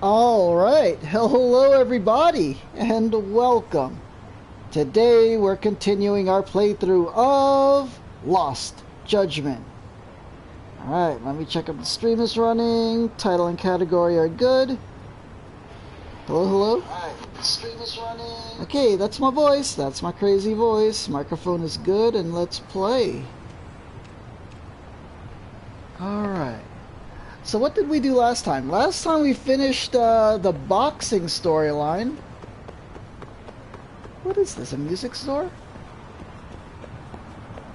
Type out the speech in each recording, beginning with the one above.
All right, hello everybody, and welcome. Today we're continuing our playthrough of Lost Judgment. All right, let me check if the stream is running. Title and category are good. Hello, hello. All right, the stream is running. Okay, that's my voice. That's my crazy voice. Microphone is good, and let's play. All right. So what did we do last time? Last time we finished the boxing storyline. What is this, a music store?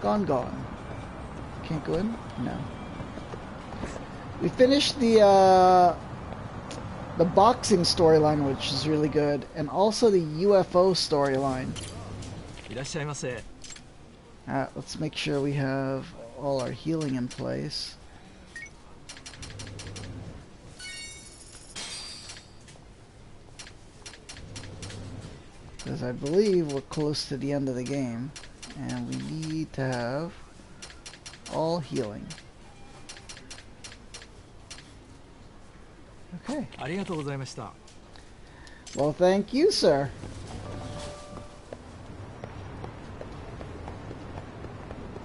Gone. Can't go in? No. We finished the boxing storyline, which is really good, and also the UFO storyline. Alright, let's make sure we have all our healing in place. Because I believe we're close to the end of the game, and we need to have all healing. Okay. Well, thank you, sir.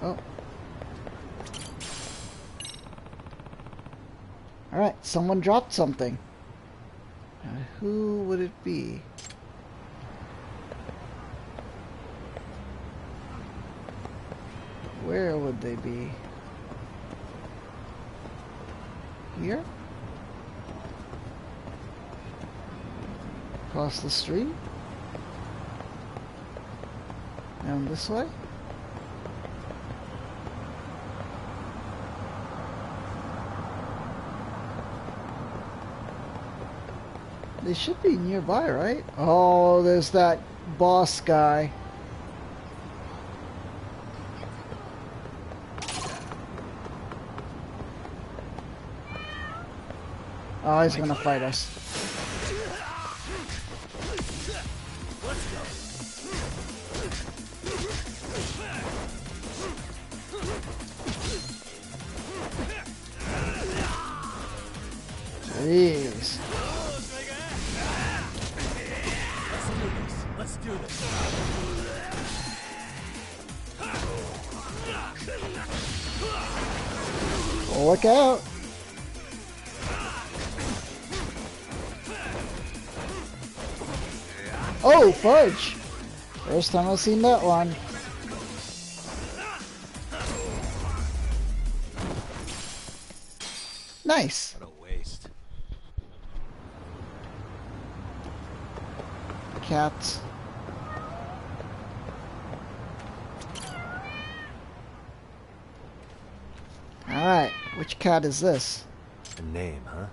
Oh. Alright, someone dropped something. Who would it be? Where would they be? Here? Across the street? Down this way? They should be nearby, right? Oh, there's that boss guy. Oh, he's gonna fight us. Jeez. Let's do this. Oh, look out. Oh, fudge! First time I've seen that one. Nice. What a waste. Cats. Alright, which cat is this? A name, huh?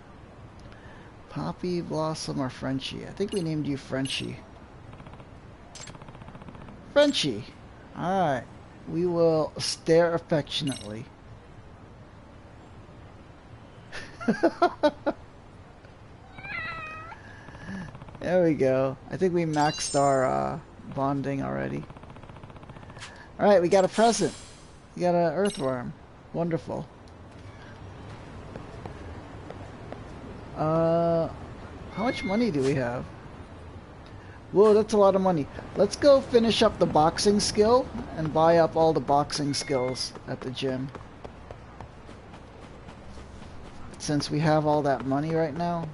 Poppy, Blossom, or Frenchie? I think we named you Frenchie. Frenchie. Alright. We will stare affectionately. There we go. I think we maxed our bonding already. Alright, we got a present. We got an earthworm. Wonderful. How much money do we have? Whoa, that's a lot of money. Let's go finish up the boxing skill and buy up all the boxing skills at the gym. Since we have all that money right now.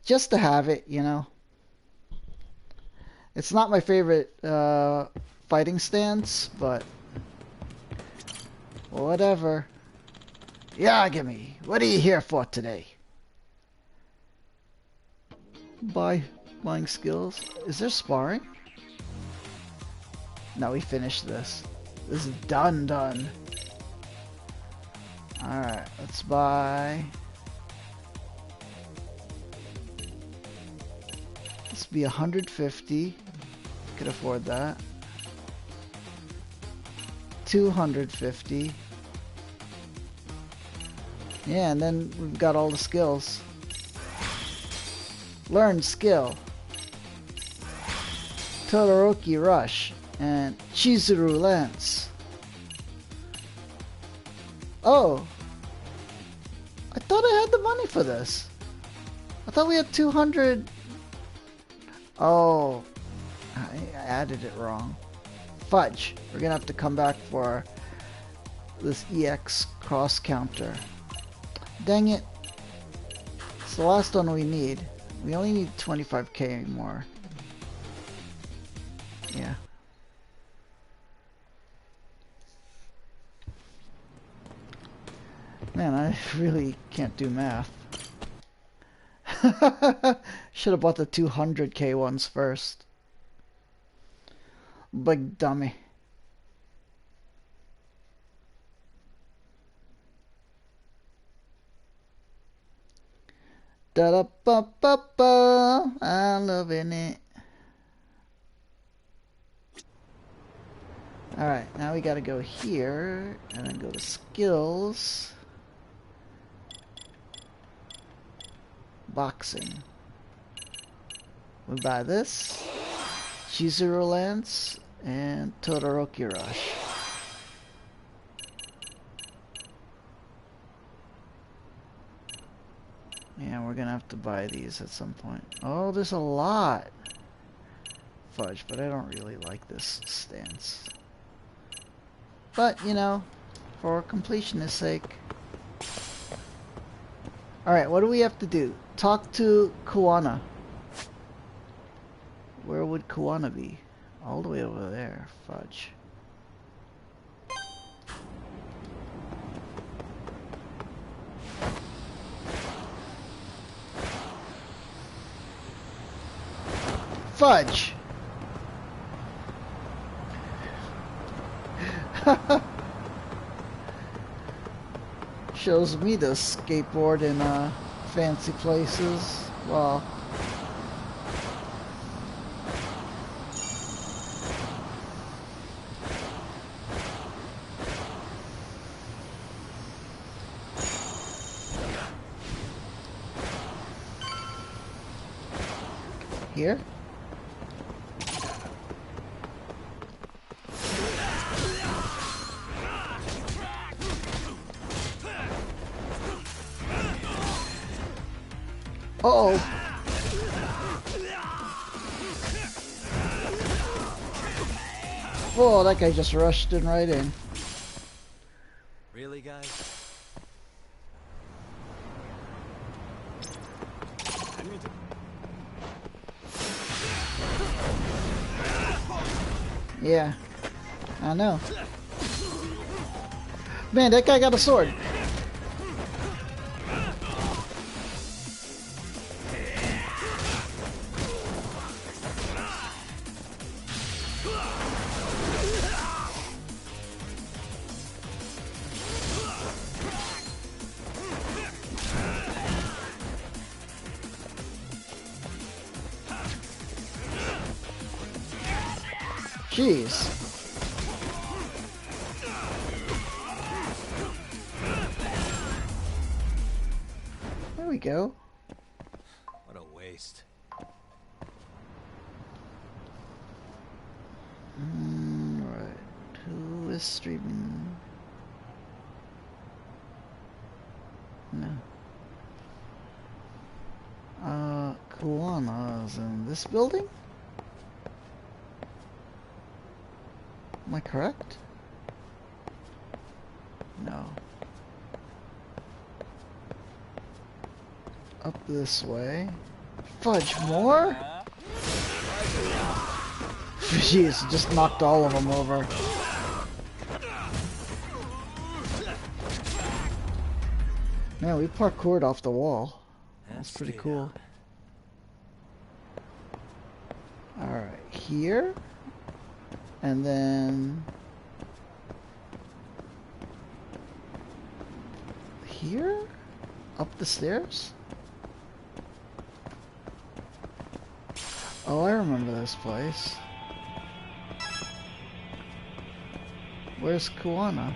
Just to have it, you know. It's not my favorite fighting stance, but whatever. Yeah, gimme. What are you here for today? Buying skills. Is there sparring? No, we finished this. This is done. Alright, let's buy. This be 150. Could afford that. 250. Yeah, and then we've got all the skills. Learn skill. Todoroki Rush and Chizuru Lance. Oh, thought I had the money for this. I thought we had 200. Oh, I added it wrong. Fudge. We're gonna have to come back for this EX cross counter. Dang it. It's the last one we need. We only need 25k more. Yeah. Man, I really can't do math. Should have bought the 200k ones first. Big dummy. Da-da-ba-ba-ba, I'm loving it. Alright, now we gotta go here, and then go to skills. Boxing. We buy this, Chizuru Lance, and Todoroki Rush. Yeah, we're gonna have to buy these at some point. Oh, there's a lot. Fudge, but I don't really like this stance. But, you know, for completionist's sake. Alright, what do we have to do? Talk to Kuwana. Where would Kuwana be? All the way over there. Fudge. Fudge! Shows me to skateboard in fancy places. Well, here. Uh-oh. Oh, that guy just rushed in right in. Really, guys? Yeah, I know. Man, that guy got a sword. Jeez. There we go. What a waste. Right. Who is streaming? No. Kuwana's in this building? Am I correct? No. Up this way. Fudge, more? Jeez, just knocked all of them over. Man, we parkoured off the wall. That's pretty cool. Alright, here. And then here? Up the stairs? Oh, I remember this place. Where's Kuwana?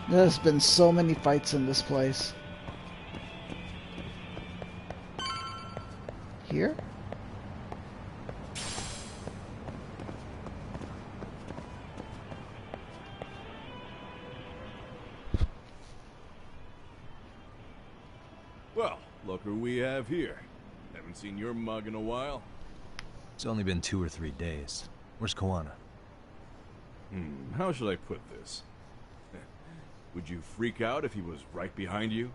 There's been so many fights in this place. Here? Well, look who we have here. Haven't seen your mug in a while. It's only been 2 or 3 days. Where's Koana? How should I put this? Would you freak out if he was right behind you?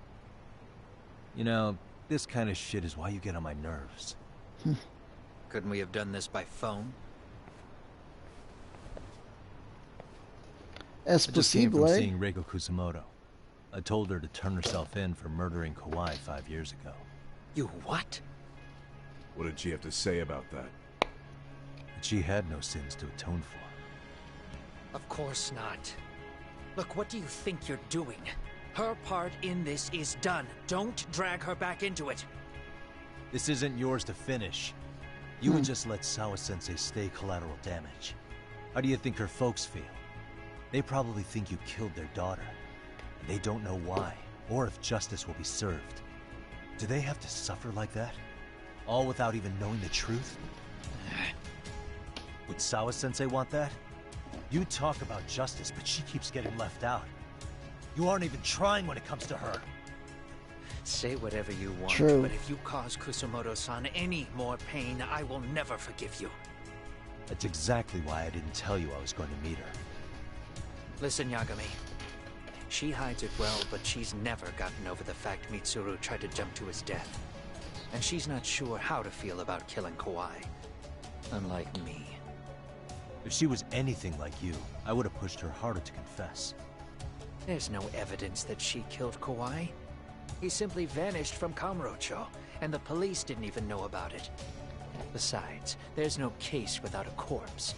You know, this kind of shit is why you get on my nerves. Couldn't we have done this by phone? Es I just came from posible. seeing Reiko Kusamoto. I told her to turn herself in for murdering Kawai 5 years ago. You what? What did she have to say about that? But she had no sins to atone for. Of course not. Look, what do you think you're doing? Her part in this is done. Don't drag her back into it. This isn't yours to finish. You would just let Sawa-sensei stay collateral damage. How do you think her folks feel? They probably think you killed their daughter. And they don't know why, or if justice will be served. Do they have to suffer like that? All without even knowing the truth? Would Sawa-sensei want that? You talk about justice, but she keeps getting left out. You aren't even trying when it comes to her. Say whatever you want, True. but if you cause Kusamoto-san any more pain, I will never forgive you. That's exactly why I didn't tell you I was going to meet her. Listen, Yagami. She hides it well, but she's never gotten over the fact Mitsuru tried to jump to his death. And she's not sure how to feel about killing Kawai. Unlike me. If she was anything like you, I would have pushed her harder to confess. There's no evidence that she killed Kawai. He simply vanished from Kamurocho, and the police didn't even know about it. Besides, there's no case without a corpse.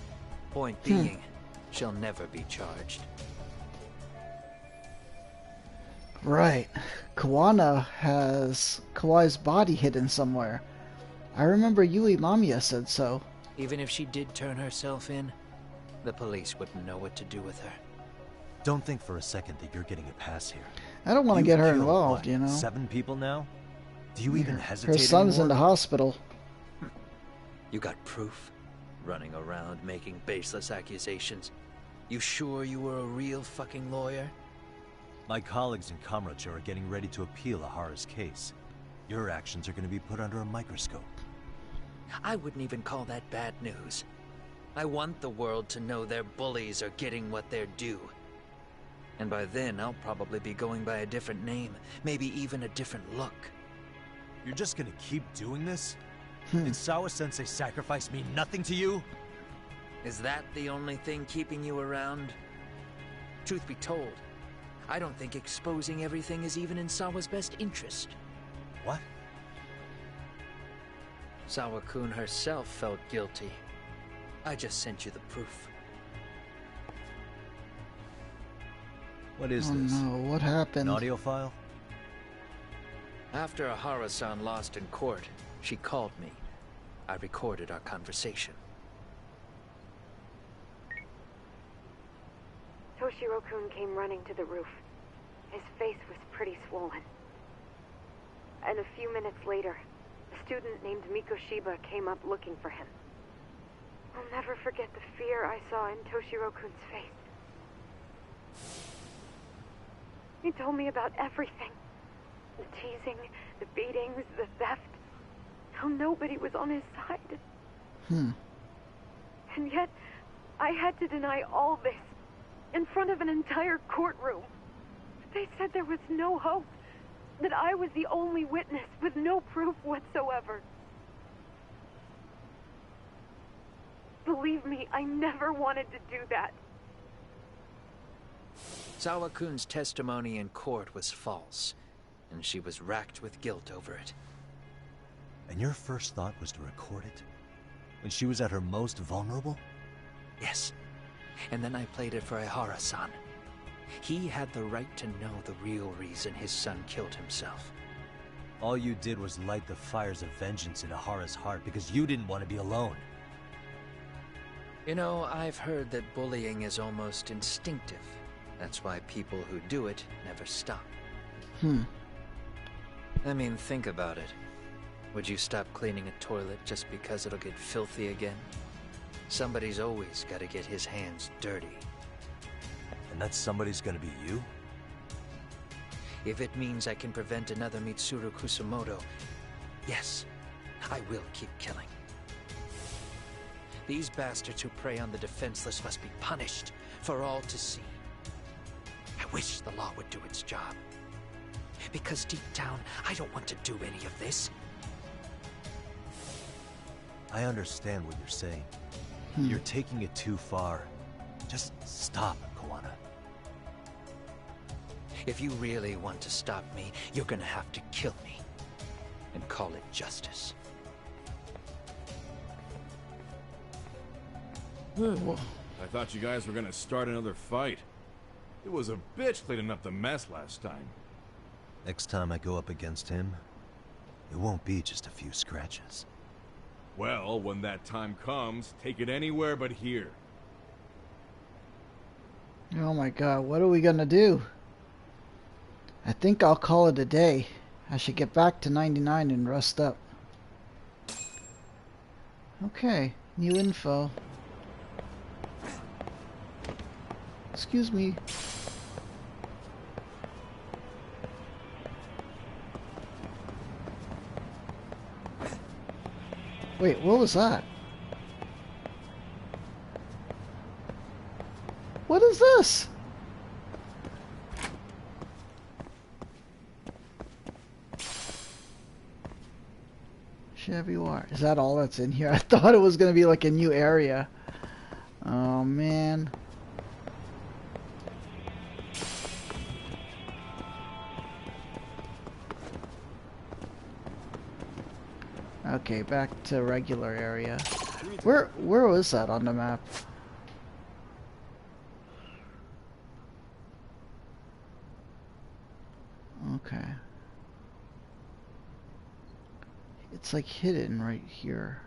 Point being, she'll never be charged. Right. Koana has Kawai's body hidden somewhere. I remember Yui Mamiya said so. Even if she did turn herself in, the police wouldn't know what to do with her. Don't think for a second that you're getting a pass here. I don't want to You've get her killed, involved, what, you know. 7 people now? Do you even hesitate Her son's in anymore? the hospital. You got proof? Running around making baseless accusations. You sure you were a real fucking lawyer? My colleagues in Kamurocho are getting ready to appeal Ahara's case. Your actions are going to be put under a microscope. I wouldn't even call that bad news. I want the world to know their bullies are getting what they're due. And by then, I'll probably be going by a different name, maybe even a different look. You're just going to keep doing this? Did Sawa-sensei sacrifice mean nothing to you? Is that the only thing keeping you around? Truth be told, I don't think exposing everything is even in Sawa's best interest. What? Sawa-kun herself felt guilty. I just sent you the proof. What is Oh this? no, what happened? An audio file? After Ahara-san lost in court, she called me. I recorded our conversation. Toshiro-kun came running to the roof. His face was pretty swollen. And a few minutes later, a student named Mikoshiba came up looking for him. I'll never forget the fear I saw in Toshiro-kun's face. He told me about everything. The teasing, the beatings, the theft. How nobody was on his side. And yet, I had to deny all this in front of an entire courtroom. They said there was no hope. That I was the only witness with no proof whatsoever. Believe me, I never wanted to do that. Sawa-kun's testimony in court was false, and she was racked with guilt over it. And your first thought was to record it? When she was at her most vulnerable? Yes. And then I played it for Ihara-san. He had the right to know the real reason his son killed himself. All you did was light the fires of vengeance in Ahara's heart because you didn't want to be alone. You know, I've heard that bullying is almost instinctive. That's why people who do it never stop. I mean, think about it. Would you stop cleaning a toilet just because it'll get filthy again? Somebody's always got to get his hands dirty. And that somebody's gonna be you? If it means I can prevent another Mitsuru Kusumoto, yes, I will keep killing. These bastards who prey on the defenseless must be punished for all to see. I wish the law would do its job. Because deep down, I don't want to do any of this. I understand what you're saying. You're taking it too far. Just stop, Koana. If you really want to stop me, you're gonna have to kill me. And call it justice. I thought you guys were gonna start another fight. It was a bitch cleaning up the mess last time. Next time I go up against him, it won't be just a few scratches. Well, when that time comes, take it anywhere but here. Oh my god, what are we gonna do? I think I'll call it a day. I should get back to 99 and rest up. Okay, new info. Excuse me. Wait, what was that? What is this? Chevy Wire. Is that all that's in here? I thought it was going to be like a new area. Oh, man. Okay, back to regular area. Where was that on the map? Okay. It's like hidden right here.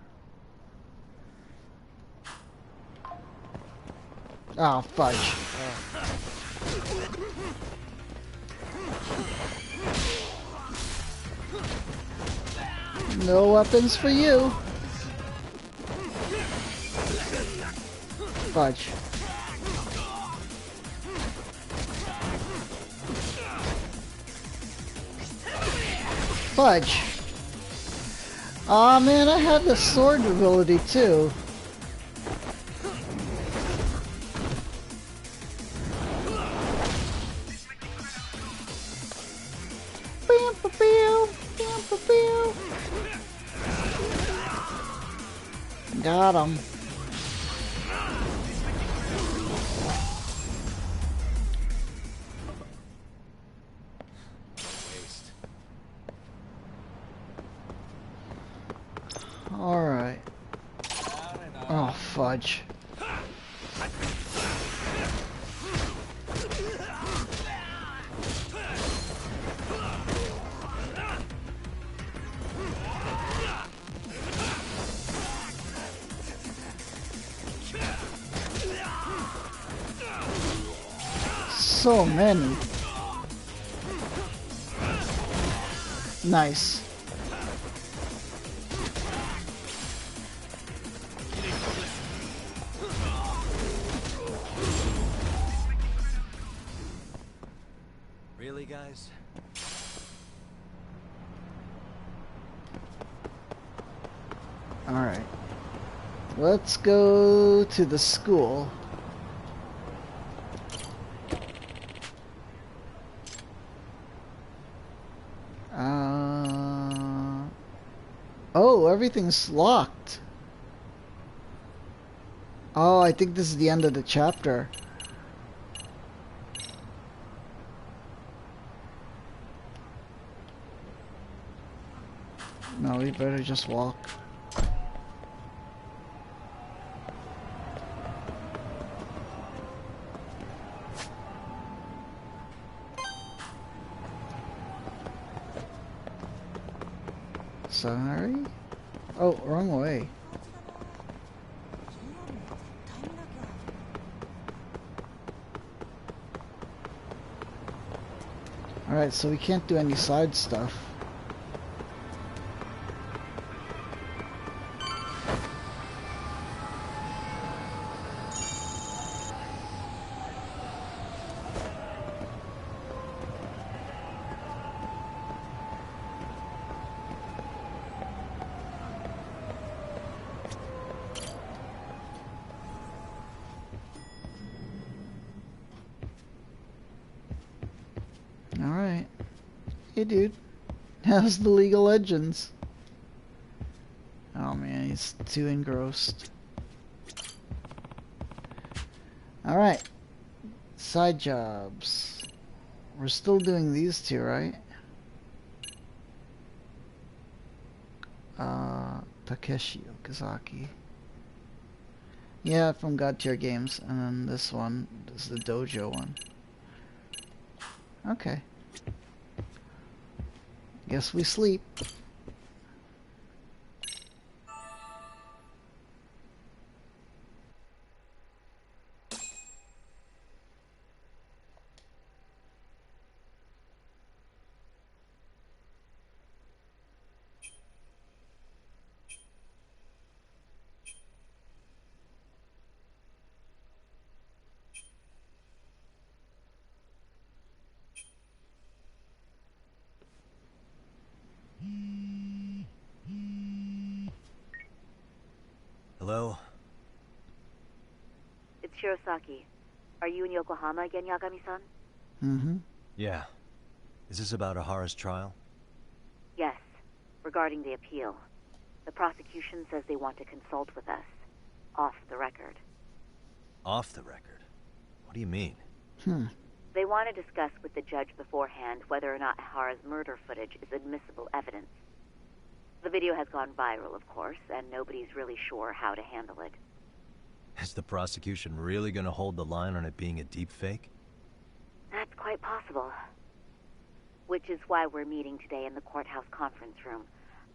Oh, fudge. No weapons for you. Fudge. Fudge. Aw, man, I had the sword ability too. Got him. All right. Oh, fudge. So many. Nice. Really, guys? All right. Let's go to the school. Oh, everything's locked. Oh, I think this is the end of the chapter. No, we better just walk. Sorry? Oh, wrong way. Alright, so we can't do any side stuff. Hey, dude. How's the League of Legends? Oh, man, he's too engrossed. Alright. Side jobs. We're still doing these two, right? Takeshi Okazaki. Yeah, from God Tier Games. And then this one is the dojo one. Okay. Guess we sleep. Hello? It's Shirosaki. Are you in Yokohama again, Yagami-san? Mm-hmm. Yeah. Is this about Ahara's trial? Yes, regarding the appeal. The prosecution says they want to consult with us. Off the record. Off the record? What do you mean? They want to discuss with the judge beforehand whether or not Ahara's murder footage is admissible evidence. The video has gone viral, of course, and nobody's really sure how to handle it. Is the prosecution really gonna hold the line on it being a deepfake? That's quite possible. Which is why we're meeting today in the courthouse conference room.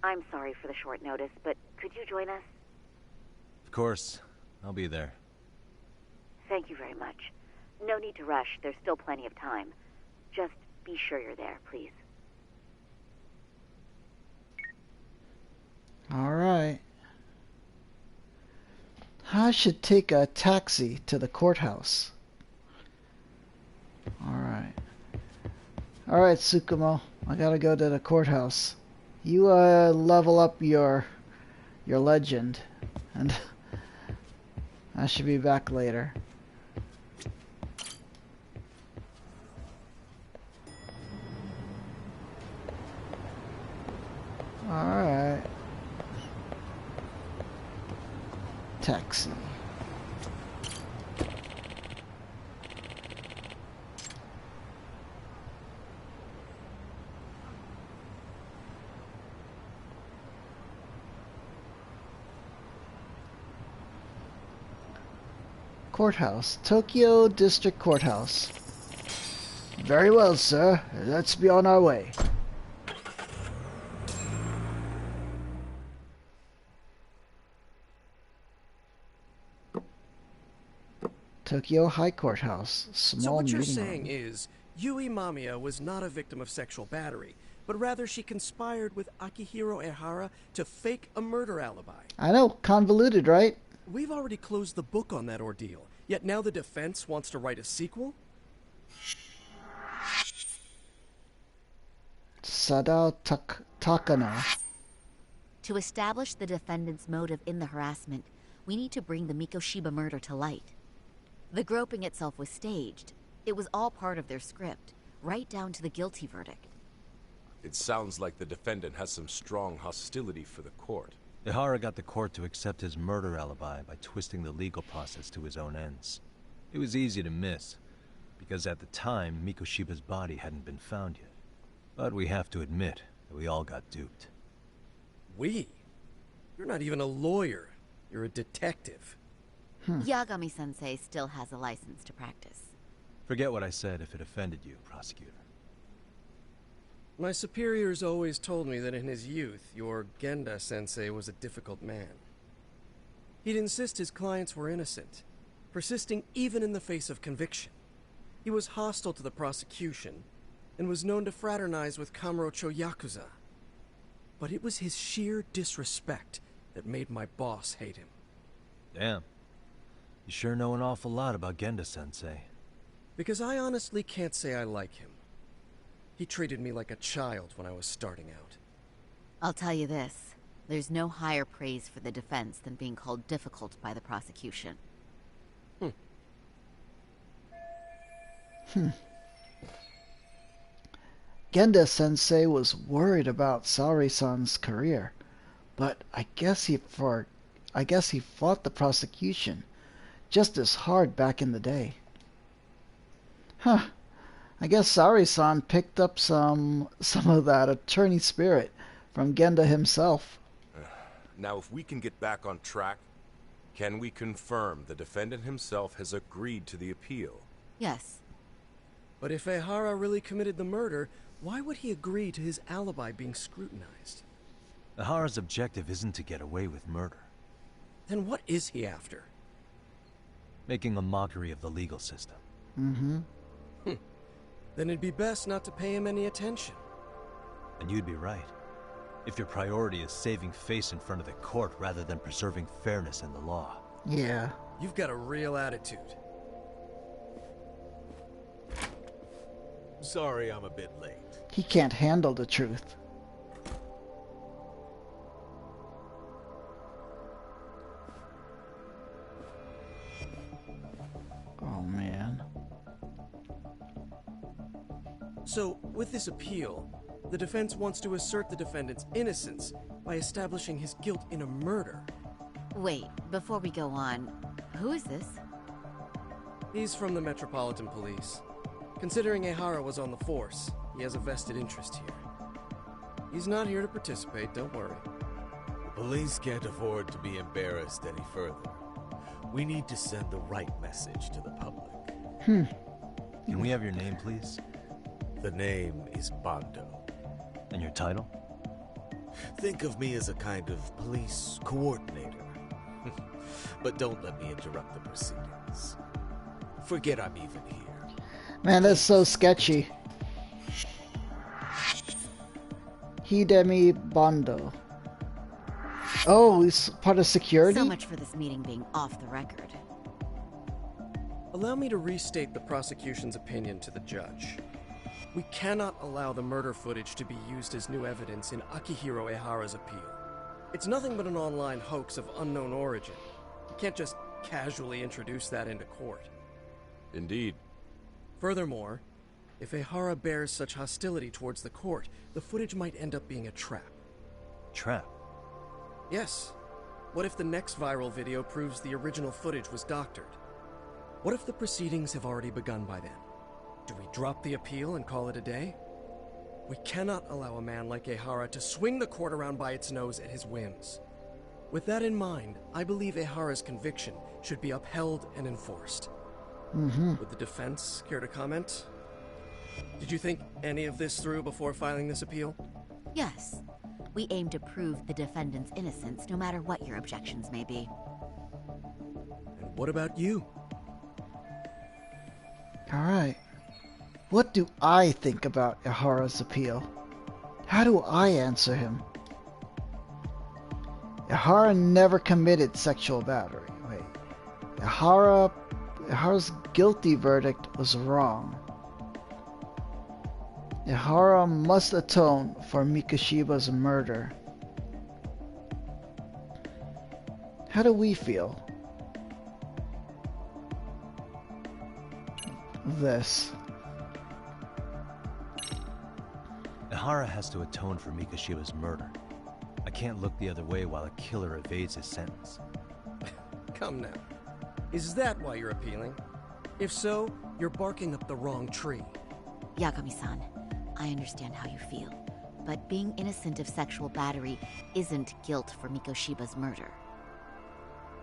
I'm sorry for the short notice, but could you join us? Of course. I'll be there. Thank you very much. No need to rush. There's still plenty of time. Just be sure you're there, please. Alright. I should take a taxi to the courthouse. Alright. Alright, Tsukumo. I gotta go to the courthouse. You, level up your legend. And I should be back later. Alright. Taxi. Courthouse. Tokyo District Courthouse. Very well, sir. Let's be on our way. Tokyo High Courthouse. Small So what you're meeting saying room. is, Yui Mamiya was not a victim of sexual battery, but rather she conspired with Akihiro Ehara to fake a murder alibi. I know, convoluted, right? We've already closed the book on that ordeal, yet now the defense wants to write a sequel? Sada Takano. To establish the defendant's motive in the harassment, we need to bring the Mikoshiba murder to light. The groping itself was staged. It was all part of their script, right down to the guilty verdict. It sounds like the defendant has some strong hostility for the court. Ehara got the court to accept his murder alibi by twisting the legal process to his own ends. It was easy to miss, because at the time, Mikoshiba's body hadn't been found yet. But we have to admit that we all got duped. We? You're not even a lawyer. You're a detective. Yagami-sensei still has a license to practice. Forget what I said if it offended you, prosecutor. My superiors always told me that in his youth, your Genda-sensei was a difficult man. He'd insist his clients were innocent, persisting even in the face of conviction. He was hostile to the prosecution, and was known to fraternize with Kamurocho Yakuza. But it was his sheer disrespect that made my boss hate him. Damn. You sure know an awful lot about Genda-sensei. Because I honestly can't say I like him. He treated me like a child when I was starting out. I'll tell you this, there's no higher praise for the defense than being called difficult by the prosecution. Genda-sensei was worried about Saori-san's career, but I guess he fought the prosecution just as hard back in the day. Huh. I guess Saori-san picked up some of that attorney spirit from Genda himself. Now, if we can get back on track, can we confirm the defendant himself has agreed to the appeal? Yes. But if Ehara really committed the murder, why would he agree to his alibi being scrutinized? Ahara's objective isn't to get away with murder. Then what is he after? Making a mockery of the legal system. Mm-hmm. Then it'd be best not to pay him any attention. And you'd be right. If your priority is saving face in front of the court rather than preserving fairness in the law. Yeah. You've got a real attitude. Sorry I'm a bit late. He can't handle the truth. Oh, man. So, with this appeal, the defense wants to assert the defendant's innocence by establishing his guilt in a murder. Wait, before we go on, who is this? He's from the Metropolitan Police. Considering Ehara was on the force, he has a vested interest here. He's not here to participate, don't worry. The police can't afford to be embarrassed any further. We need to send the right message to the public. Can we have your name, please? The name is Bando. And your title? Think of me as a kind of police coordinator. But don't let me interrupt the proceedings. Forget I'm even here. Man, that's so sketchy. Hidemi Bando. Oh, he's part of security? So much for this meeting being off the record. Allow me to restate the prosecution's opinion to the judge. We cannot allow the murder footage to be used as new evidence in Akihiro Ehara's appeal. It's nothing but an online hoax of unknown origin. You can't just casually introduce that into court. Indeed. Furthermore, if Ehara bears such hostility towards the court, the footage might end up being a trap. Trap? Yes. What if the next viral video proves the original footage was doctored? What if the proceedings have already begun by then? Do we drop the appeal and call it a day? We cannot allow a man like Ehara to swing the court around by its nose at his whims. With that in mind, I believe Ehara's conviction should be upheld and enforced. Would the defense care to comment? Did you think any of this through before filing this appeal? Yes. We aim to prove the defendant's innocence, no matter what your objections may be. And what about you? Alright. What do I think about Ehara's appeal? How do I answer him? Ehara never committed sexual battery. Wait. Ehara's guilty verdict was wrong. Ehara must atone for Mikoshiba's murder. How do we feel? This. Ehara has to atone for Mikoshiba's murder. I can't look the other way while a killer evades his sentence. Come now. Is that why you're appealing? If so, you're barking up the wrong tree. Yagami-san, I understand how you feel, but being innocent of sexual battery isn't guilt for Mikoshiba's murder.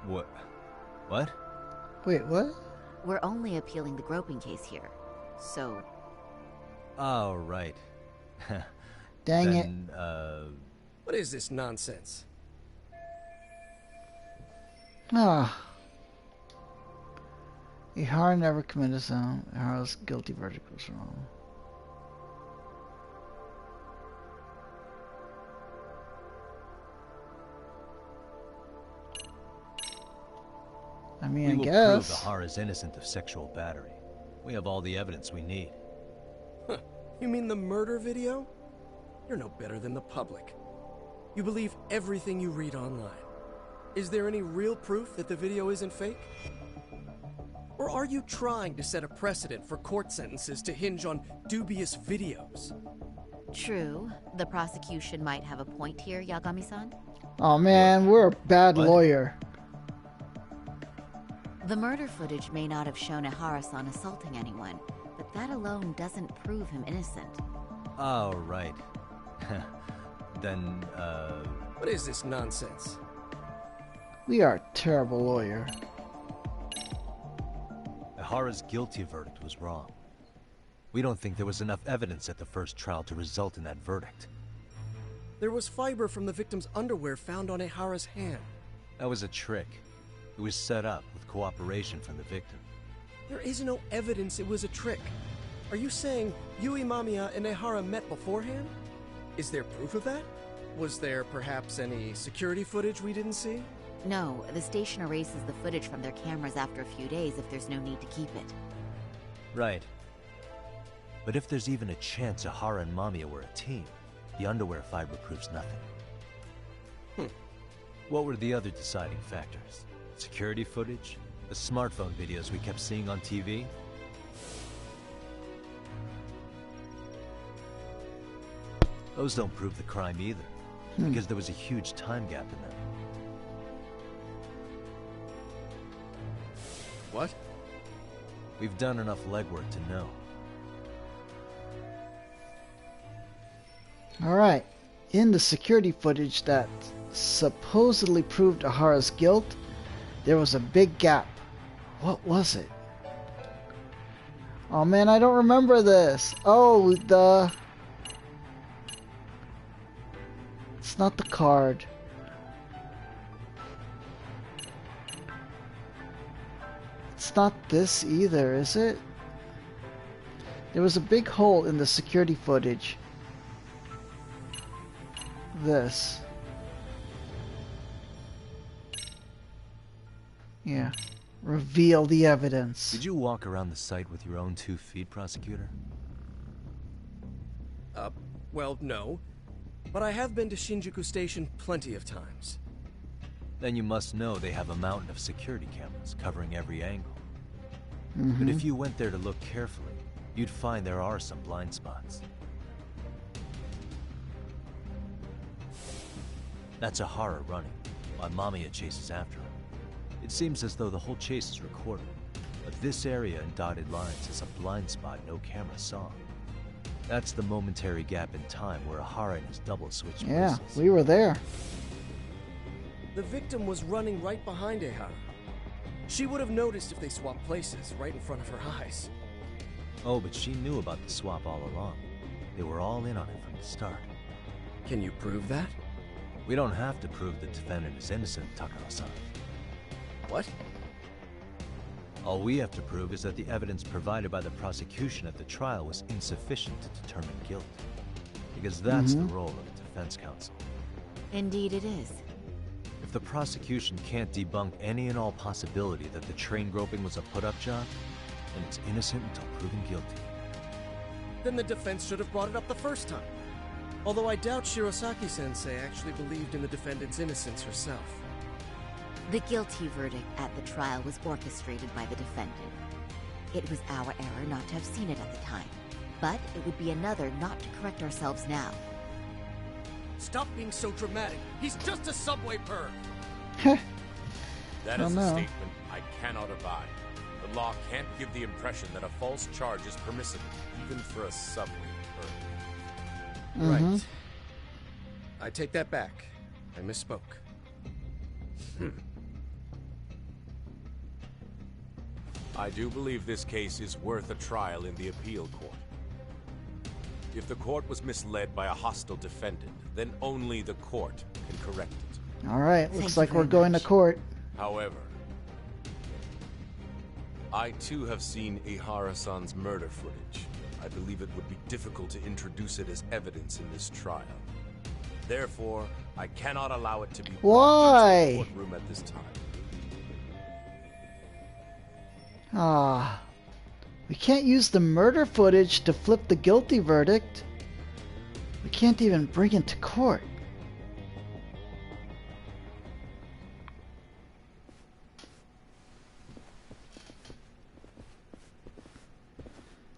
What? What? Wait, what? We're only appealing the groping case here, so... Oh, right. Dang it. What is this nonsense? Ah. Ehara never committed a sin. Ehara's guilty verdict was wrong. I mean, we I will guess. prove Ehara's innocent of sexual battery. We have all the evidence we need. Huh. You mean the murder video? You're no better than the public. You believe everything you read online. Is there any real proof that the video isn't fake? Or are you trying to set a precedent for court sentences to hinge on dubious videos? True, the prosecution might have a point here, Yagami-san. Oh man, we're a bad What? lawyer. The murder footage may not have shown Ihara-san assaulting anyone, but that alone doesn't prove him innocent. Oh, right. Then, What is this nonsense? We are a terrible lawyer. Ihara's guilty verdict was wrong. We don't think there was enough evidence at the first trial to result in that verdict. There was fiber from the victim's underwear found on Ihara's hand. That was a trick. It was set up with cooperation from the victim. There is no evidence it was a trick. Are you saying Yui Mamiya and Ihara met beforehand? Is there proof of that? Was there perhaps any security footage we didn't see? No, the station erases the footage from their cameras after a few days if there's no need to keep it. Right. But if there's even a chance Ihara and Mamiya were a team, the underwear fiber proves nothing. What were the other deciding factors? Security footage? The smartphone videos we kept seeing on TV? Those don't prove the crime either, because there was a huge time gap in them. What? We've done enough legwork to know. Alright, in the security footage that supposedly proved Ihara's guilt, there was a big gap. What was it? Oh man, I don't remember this. Oh, it's not the card. It's not this either, is it? There was a big hole in the security footage. This. Yeah. Reveal the evidence. Did you walk around the site with your own 2 feet, prosecutor? Well, no. But I have been to Shinjuku Station plenty of times. Then you must know they have a mountain of security cameras covering every angle. But if you went there to look carefully, you'd find there are some blind spots. That's Ihara running, while Mamiya chases after him. It seems as though the whole chase is recorded, but this area in dotted lines is a blind spot no camera saw. That's the momentary gap in time where Ihara and his double switched Yeah, places. we were there. The victim was running right behind Ihara. She would have noticed if they swapped places right in front of her eyes. Oh, but she knew about the swap all along. They were all in on it from the start. Can you prove that? We don't have to prove the defendant is innocent, Takara-san. What? All we have to prove is that the evidence provided by the prosecution at the trial was insufficient to determine guilt. Because that's the role of the defense counsel. Indeed it is. If the prosecution can't debunk any and all possibility that the train groping was a put-up job, then it's innocent until proven guilty. Then the defense should have brought it up the first time. Although I doubt Shirosaki-sensei actually believed in the defendant's innocence herself. The guilty verdict at the trial was orchestrated by the defendant. It was our error not to have seen it at the time, but it would be another not to correct ourselves now. Stop being so dramatic. He's just a subway perv. That Oh, is no. a statement I cannot abide. The law can't give the impression that a false charge is permissible, even for a subway perv. Right. I take that back. I misspoke. I do believe this case is worth a trial in the appeal court. If the court was misled by a hostile defendant, then only the court can correct it. Alright, Thank looks you like very we're going much. to court. However, I too have seen Ihara-san's murder footage. I believe it would be difficult to introduce it as evidence in this trial. Therefore, I cannot allow it to be brought into the Why? courtroom at this time. Ah. We can't use the murder footage to flip the guilty verdict. We can't even bring it to court.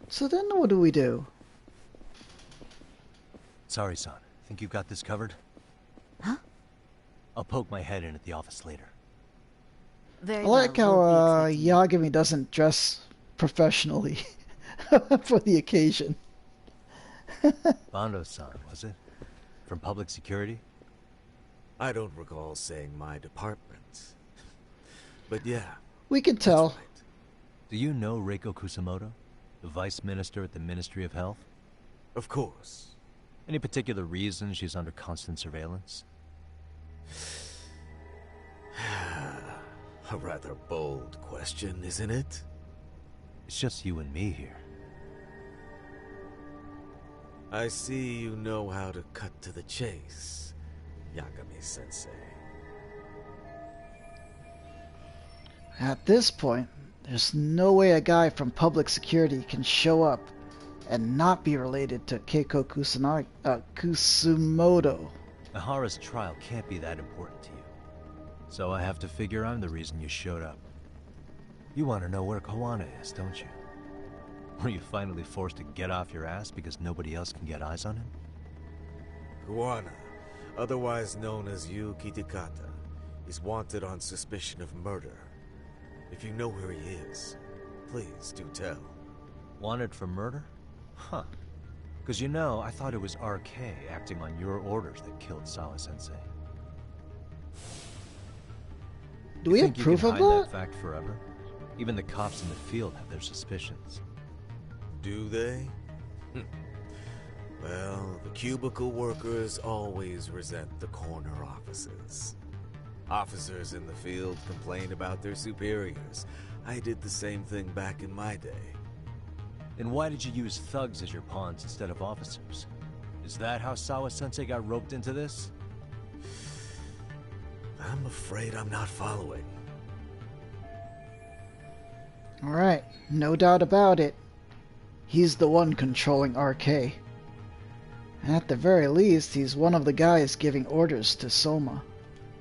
So then what do we do? Sorry-san. Think you've got this covered? Huh? I'll poke my head in at the office later. Very I like well, how we'll be expecting you. Yagami doesn't dress professionally for the occasion. Bando-san, was it? From public security? I don't recall saying my department. But yeah, We can that's tell. right. Do you know Reiko Kusamoto? The vice minister at the Ministry of Health? Of course. Any particular reason she's under constant surveillance? A rather bold question, isn't it? It's just you and me here. I see you know how to cut to the chase, Yagami-sensei. At this point, there's no way a guy from public security can show up and not be related to Keiko Kusumoto. Ahara's trial can't be that important to you. So I have to figure I'm the reason you showed up. You want to know where Kawana is, don't you? Were you finally forced to get off your ass because nobody else can get eyes on him? Kuwana, otherwise known as Yu Kitakata, is wanted on suspicion of murder. If you know where he is, please do tell. Wanted for murder? Huh. Because you know, I thought it was RK acting on your orders that killed Sawa-sensei. Do we have Think you proof can of hide that? that fact forever? Even the cops in the field have their suspicions. Do they? Well, the cubicle workers always resent the corner offices. Officers in the field complain about their superiors. I did the same thing back in my day. Then why did you use thugs as your pawns instead of officers? Is that how Sawa-sensei got roped into this? I'm afraid I'm not following. Alright, no doubt about it. He's the one controlling RK. At the very least, he's one of the guys giving orders to Soma.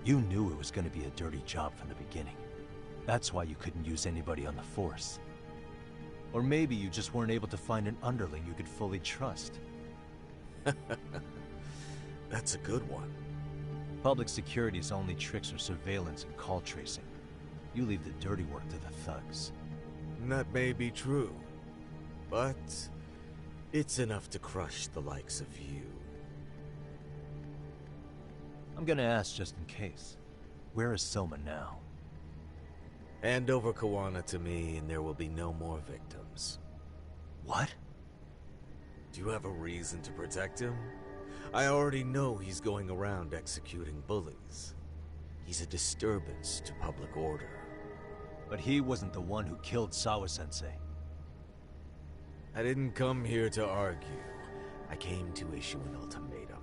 You knew it was going to be a dirty job from the beginning. That's why you couldn't use anybody on the force. Or maybe you just weren't able to find an underling you could fully trust. That's a good one. Public security's only tricks are surveillance and call tracing. You leave the dirty work to the thugs. That may be true, but it's enough to crush the likes of you. I'm gonna ask just in case. Where is Soma now? Hand over Kawana to me and there will be no more victims. What? Do you have a reason to protect him? I already know he's going around executing bullies. He's a disturbance to public order. But he wasn't the one who killed Sawa-sensei. I didn't come here to argue. I came to issue an ultimatum.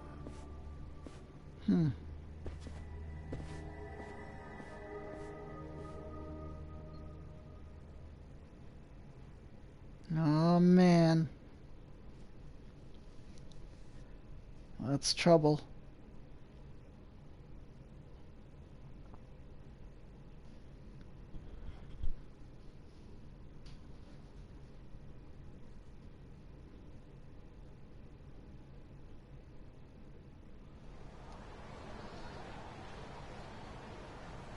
Oh man. That's trouble.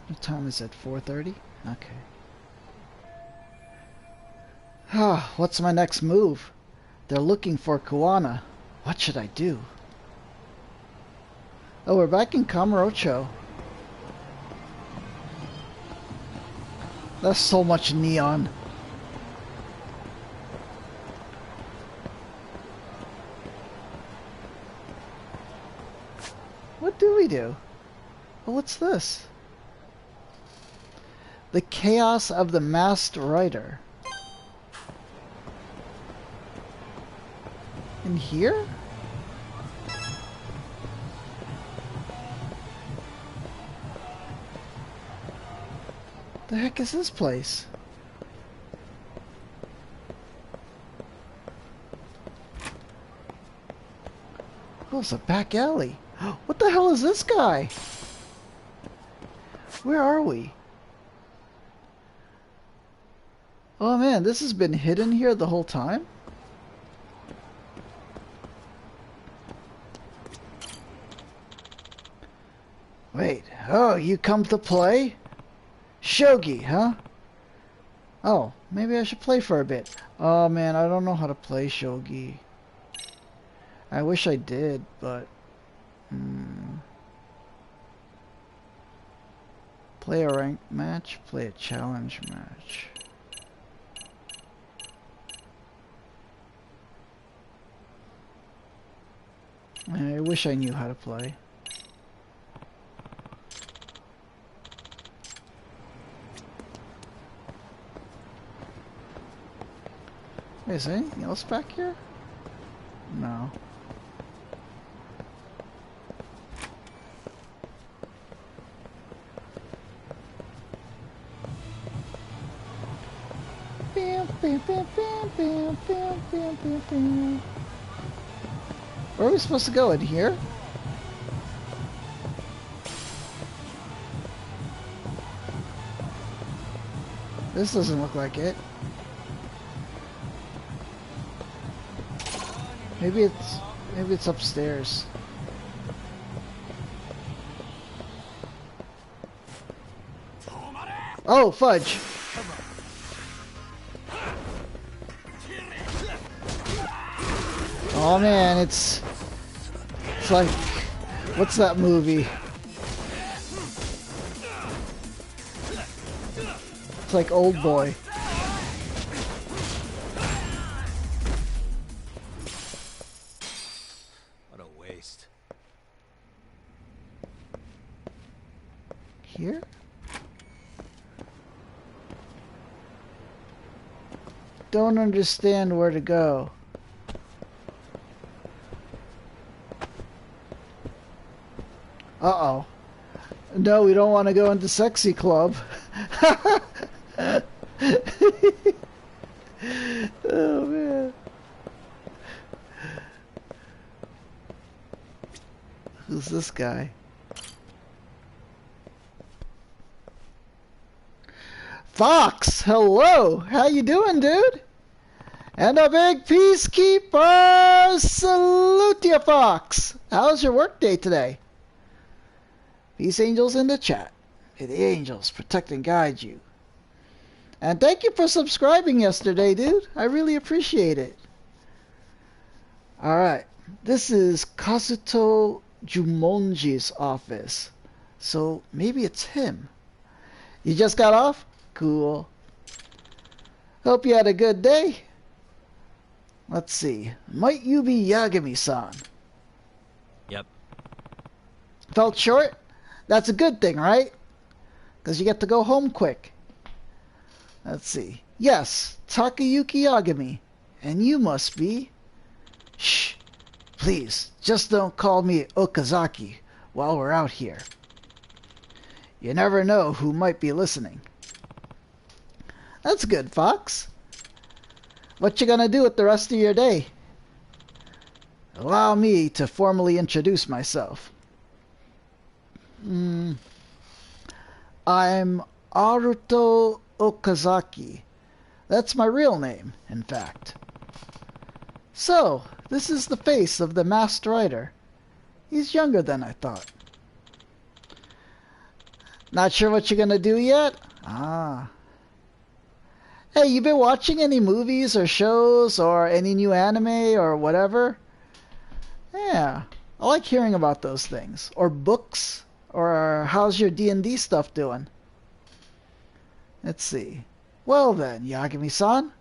What time is it? 4:30? Okay. What's my next move? They're looking for Kawana. What should I do? Oh, we're back in Kamurocho. That's so much neon. What do we do? Oh, what's this? The Chaos of the Masked Rider. In here? The heck is this place? Oh, it's a back alley. What the hell is this guy? Where are we? Oh man, this has been hidden here the whole time? Wait, oh, you come to play? Shogi, huh? Oh, maybe I should play for a bit. Oh man, I don't know how to play Shogi. I wish I did, but... Play a ranked match, play a challenge match. I wish I knew how to play. Wait, is there anything else back here? No. Where are we supposed to go? In here? This doesn't look like it. Maybe it's upstairs. Oh, fudge. Oh man, it's like, what's that movie? It's like Old Boy. What a waste. Here? Don't understand where to go. Uh-oh. No, we don't want to go into Sexy Club. Oh, man. Who's this guy? Fox! Hello! How you doing, dude? And a big peacekeeper! Salute you, Fox! How's your work day today? Peace angels in the chat. May the angels protect and guide you. And thank you for subscribing yesterday, dude. I really appreciate it. Alright. This is Kazuto Jumonji's office. So maybe it's him. You just got off? Cool. Hope you had a good day. Let's see. Might you be Yagami-san? Yep. Felt short? That's a good thing, right? Because you get to go home quick. Let's see. Yes, Takayuki Yagami. And you must be... Shh. Please, just don't call me Okazaki while we're out here. You never know who might be listening. That's good, Fox. What you gonna do with the rest of your day? Allow me to formally introduce myself. I'm Aruto Okazaki. That's my real name, in fact. So, this is the face of the masked rider. He's younger than I thought. Not sure what you're gonna do yet? Ah. Hey, you been watching any movies or shows or any new anime or whatever? Yeah, I like hearing about those things. Or books. Or how's your D&D stuff doing? Let's see. Well then, Yagami-san,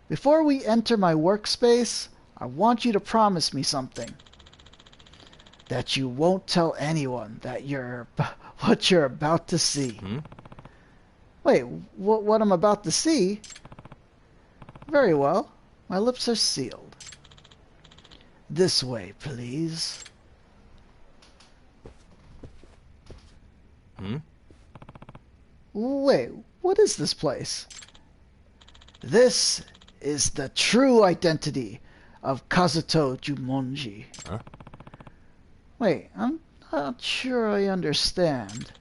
before we enter my workspace, I want you to promise me something. That you won't tell anyone that what you're about to see. Wait, what I'm about to see? Very well. My lips are sealed. This way, please. Wait, what is this place? This is the true identity of Kazuto Jumonji. Huh? Wait, I'm not sure I understand.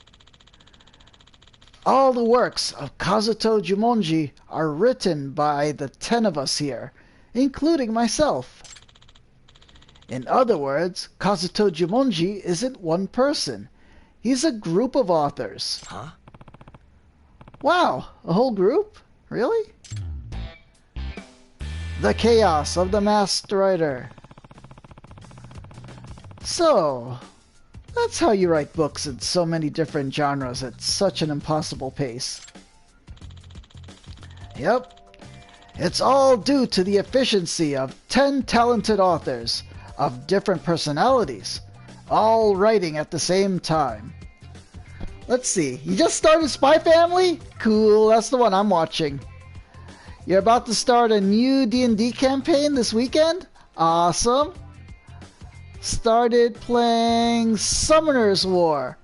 All the works of Kazuto Jumonji are written by the 10 of us here, including myself. In other words, Kazuto Jumonji isn't one person. He's a group of authors. Huh? Wow, a whole group? Really? The Chaos of the Masked Writer. So, that's how you write books in so many different genres at such an impossible pace. Yep. It's all due to the efficiency of 10 talented authors of different personalities, all writing at the same time. Let's see. You just started Spy Family? Cool, that's the one I'm watching. You're about to start a new D&D campaign this weekend? Awesome. Started playing Summoner's War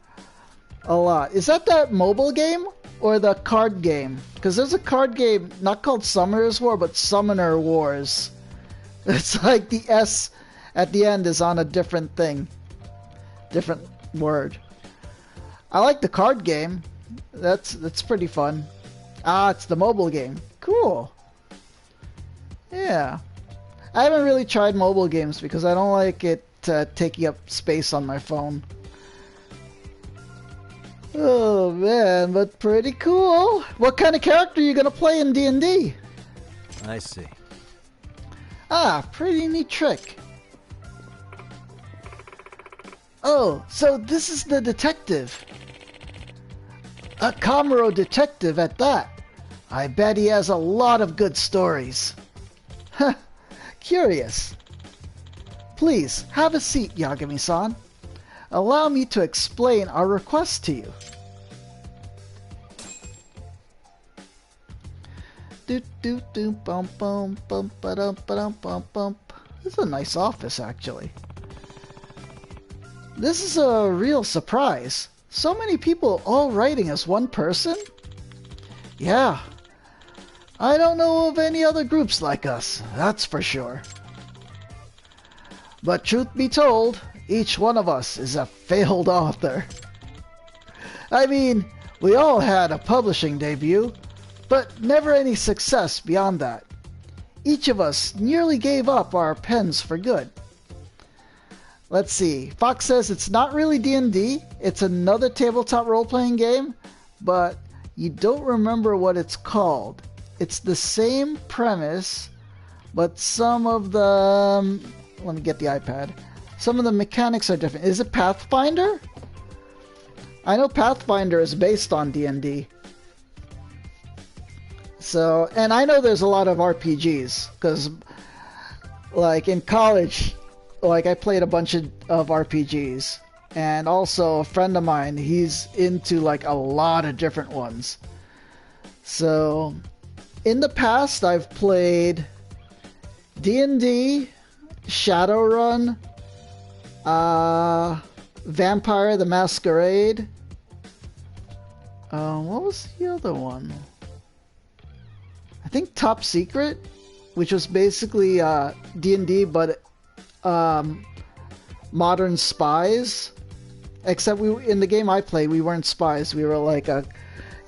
a lot. Is that mobile game or the card game? Because there's a card game not called Summoner's War, but Summoner Wars. It's like the S at the end is on a different thing. Different word. I like the card game. That's pretty fun. Ah, it's the mobile game. Cool. Yeah. I haven't really tried mobile games because I don't like it taking up space on my phone. Oh man, but pretty cool. What kind of character are you gonna play in D&D? I see. Ah, pretty neat trick. Oh, so this is the detective. A Comro detective at that. I bet he has a lot of good stories. Huh, curious. Please, have a seat, Yagami-san. Allow me to explain our request to you. Bum bum bum ba-dum ba-dum bum bum. This is a nice office, actually. This is a real surprise. So many people all writing as one person? Yeah. I don't know of any other groups like us, that's for sure. But truth be told, each one of us is a failed author. I mean, we all had a publishing debut, but never any success beyond that. Each of us nearly gave up our pens for good. Let's see. Fox says it's not really D&D. It's another tabletop role-playing game, but you don't remember what it's called. It's the same premise, but some of the... let me get the iPad. Some of the mechanics are different. Is it Pathfinder? I know Pathfinder is based on D&D. So, and I know there's a lot of RPGs, because, like, in college, like, I played a bunch of RPGs. And also, a friend of mine, he's into, like, a lot of different ones. So, in the past, I've played D&D, Shadowrun, Vampire the Masquerade. What was the other one? I think Top Secret, which was basically D&D, but modern spies. Except in the game I played, we weren't spies. We were like a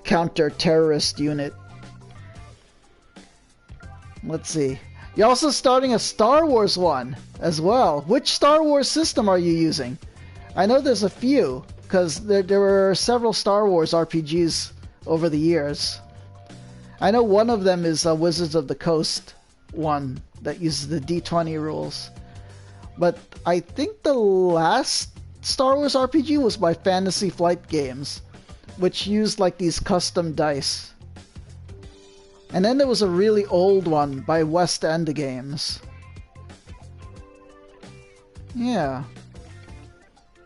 counter-terrorist unit. Let's see. You're also starting a Star Wars one as well. Which Star Wars system are you using? I know there's a few, because there were several Star Wars RPGs over the years. I know one of them is Wizards of the Coast one that uses the D20 rules. But I think the last Star Wars RPG was by Fantasy Flight Games, which used like these custom dice. And then there was a really old one by West End Games. Yeah.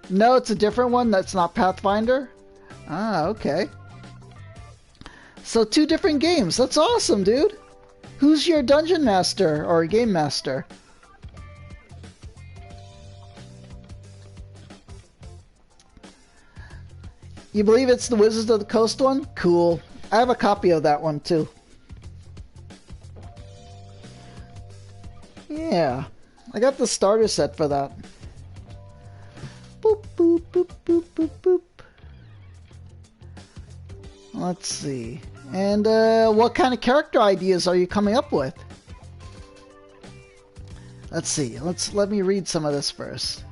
No, it's a different one. That's not Pathfinder? Ah, okay. So 2 different games. That's awesome, dude. Who's your dungeon master or game master? You believe it's the Wizards of the Coast one? Cool. I have a copy of that one too. Yeah. I got the starter set for that. Boop, boop, boop, boop, boop, boop. Let's see. And what kind of character ideas are you coming up with? Let's see. Let me read some of this first.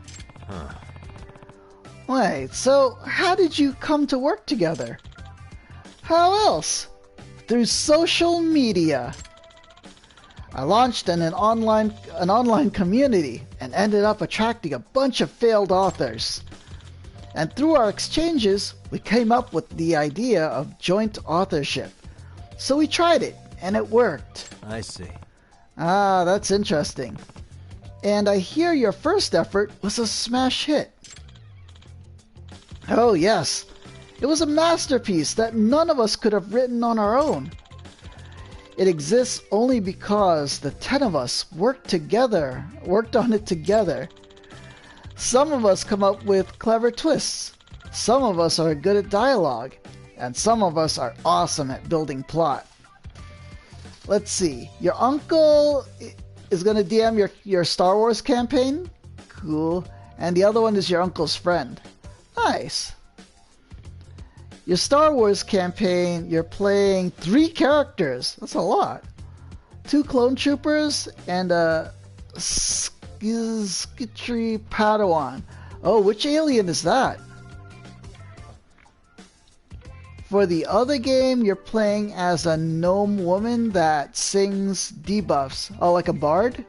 Wait, so how did you come to work together? How else? Through social media. I launched an online community and ended up attracting a bunch of failed authors. And through our exchanges, we came up with the idea of joint authorship. So we tried it, and it worked. I see. Ah, that's interesting. And I hear your first effort was a smash hit. Oh, yes. It was a masterpiece that none of us could have written on our own. It exists only because the 10 of us worked on it together. Some of us come up with clever twists. Some of us are good at dialogue. And some of us are awesome at building plot. Let's see. Your uncle is going to DM your Star Wars campaign? Cool. And the other one is your uncle's friend. Nice. Your Star Wars campaign, you're playing 3 characters. That's a lot. 2 clone troopers and a skittery Padawan. Oh, which alien is that? For the other game, you're playing as a gnome woman that sings debuffs. Oh, like a bard?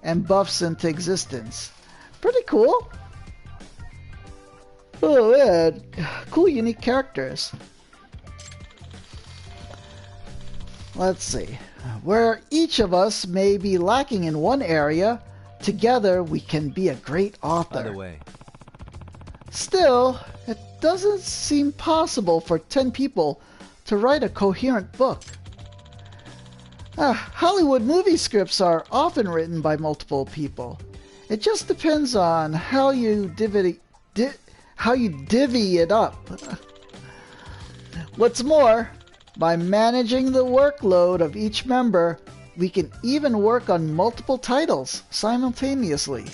And buffs into existence. Pretty cool. Oh, yeah. Cool, unique characters. Let's see. Where each of us may be lacking in one area, together we can be a great author. By the way, still, it doesn't seem possible for 10 people to write a coherent book. Hollywood movie scripts are often written by multiple people. It just depends on how you divvy it up. What's more, by managing the workload of each member, we can even work on multiple titles simultaneously.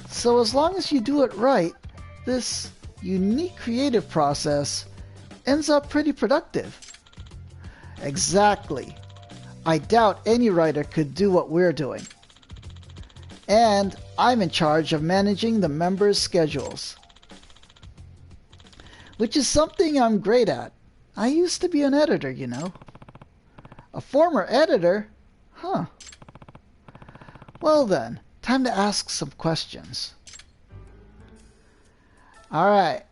So as long as you do it right, this unique creative process ends up pretty productive. Exactly. I doubt any writer could do what we're doing. And I'm in charge of managing the members' schedules. Which is something I'm great at. I used to be an editor, you know. A former editor? Huh. Well then, time to ask some questions. Alright.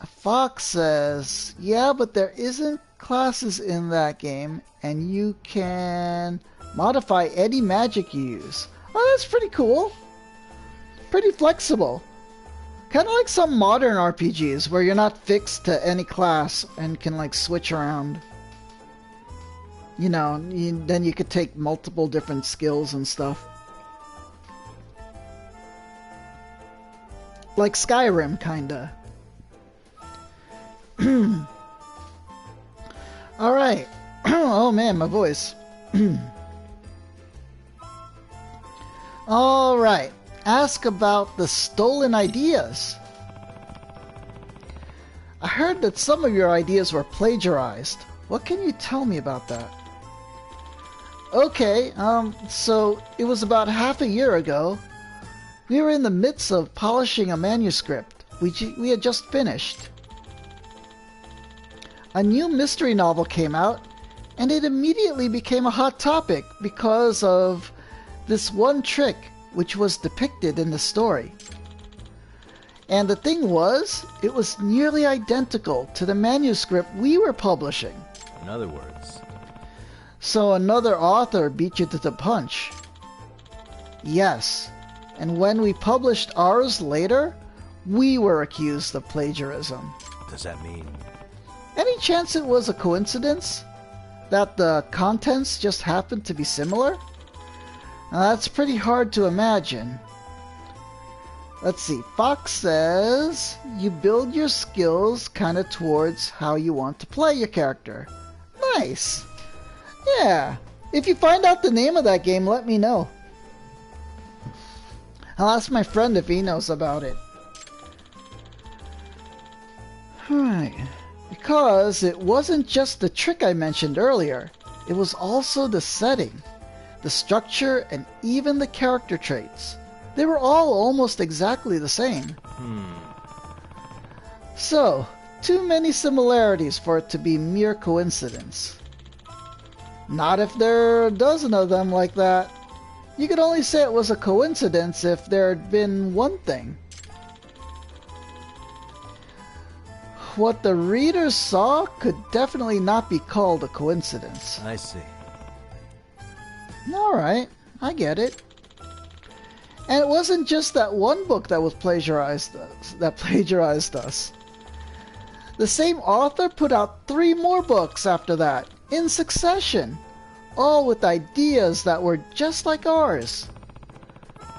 Fox says, yeah, but there isn't classes in that game, and you can modify any magic you use. Oh, that's pretty cool. Pretty flexible. Kind of like some modern RPGs where you're not fixed to any class and can like switch around. You know, then you could take multiple different skills and stuff. Like Skyrim, kinda. Alright. Oh man, my voice. Alright. Ask about the stolen ideas. I heard that some of your ideas were plagiarized. What can you tell me about that? Okay, so it was about half a year ago. We were in the midst of polishing a manuscript. We had just finished. A new mystery novel came out, and it immediately became a hot topic because of this one trick which was depicted in the story. And the thing was, it was nearly identical to the manuscript we were publishing. in other words. So another author beat you to the punch. Yes, and when we published ours later, we were accused of plagiarism. Does that mean? Any chance it was a coincidence? That the contents just happened to be similar? Now, that's pretty hard to imagine. Let's see. Fox says you build your skills kind of towards how you want to play your character. Nice. Yeah. If you find out the name of that game, let me know. I'll ask my friend if he knows about it. Alright. Because it wasn't just the trick I mentioned earlier. It was also the setting, the structure, and even the character traits. They were all almost exactly the same. So, too many similarities for it to be mere coincidence. Not if there are a dozen of them like that. You could only say it was a coincidence if there had been one thing. What the readers saw could definitely not be called a coincidence. I see. Alright, I get it. And it wasn't just that one book that was plagiarized us. The same author put out 3 more books after that, in succession, all with ideas that were just like ours.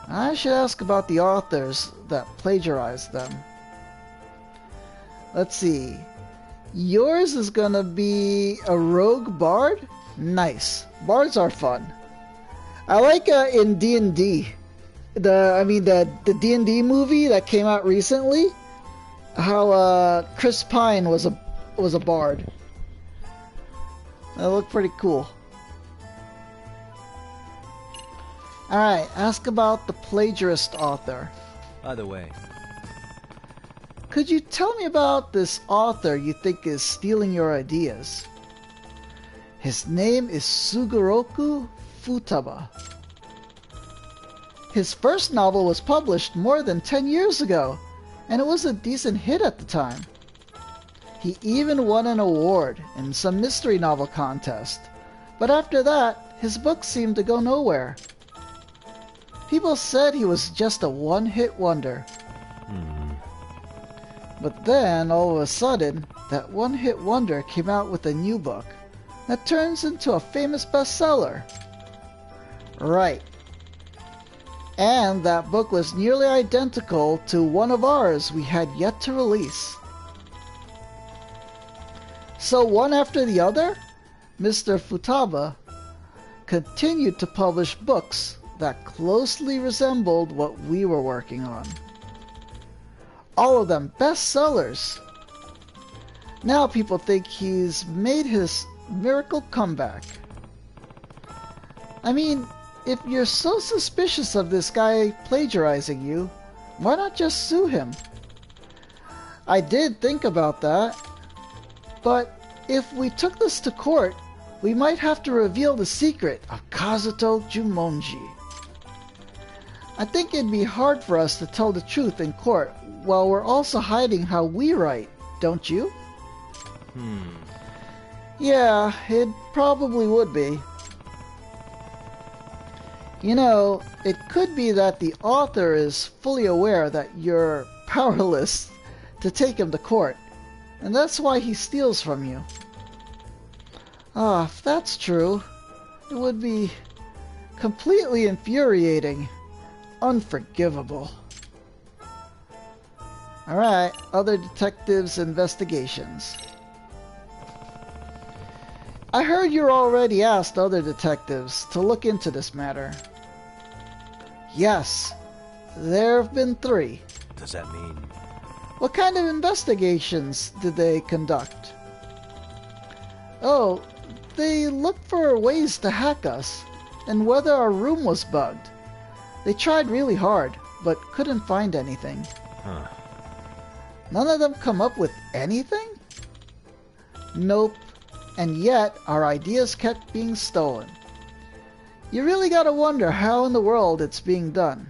I should ask about the authors that plagiarized them. Let's see. Yours is gonna be a rogue bard? Nice. Bards are fun. I like in D&D. The D&D movie that came out recently, how Chris Pine was a bard. That looked pretty cool. Alright, ask about the plagiarist author. By the way, could you tell me about this author you think is stealing your ideas? His name is Sugoroku Futaba. His first novel was published more than 10 years ago, and it was a decent hit at the time. He even won an award in some mystery novel contest, but after that, his books seemed to go nowhere. People said he was just a one-hit wonder. But then, all of a sudden, that one-hit wonder came out with a new book that turns into a famous bestseller. Right. And that book was nearly identical to one of ours we had yet to release. So one after the other, Mr. Futaba continued to publish books that closely resembled what we were working on. All of them bestsellers. Now people think he's made his miracle comeback. I mean, if you're so suspicious of this guy plagiarizing you, why not just sue him? I did think about that, but if we took this to court, we might have to reveal the secret of Kazuto Jumonji. I think it'd be hard for us to tell the truth in court while we're also hiding how we write, don't you? Yeah, it probably would be. You know, it could be that the author is fully aware that you're powerless to take him to court, and that's why he steals from you. If that's true, it would be completely infuriating. Unforgivable. Alright, other detectives' investigations. I heard you already asked other detectives to look into this matter. Yes, there have been 3. does that mean? What kind of investigations did they conduct? Oh, they looked for ways to hack us, and whether our room was bugged. They tried really hard, but couldn't find anything. Huh. None of them come up with anything? Nope. And yet, our ideas kept being stolen. You really gotta wonder how in the world it's being done.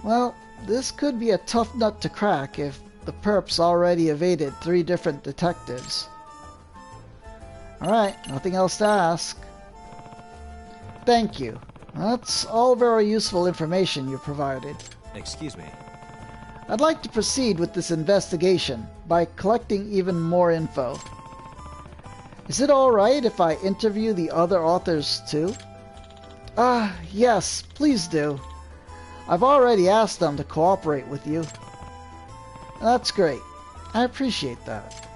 Well, this could be a tough nut to crack if the perps already evaded 3 different detectives. Alright, nothing else to ask. Thank you. That's all very useful information you provided. Excuse me. I'd like to proceed with this investigation by collecting even more info. Is it alright if I interview the other authors too? Yes, please do. I've already asked them to cooperate with you. That's great. I appreciate that.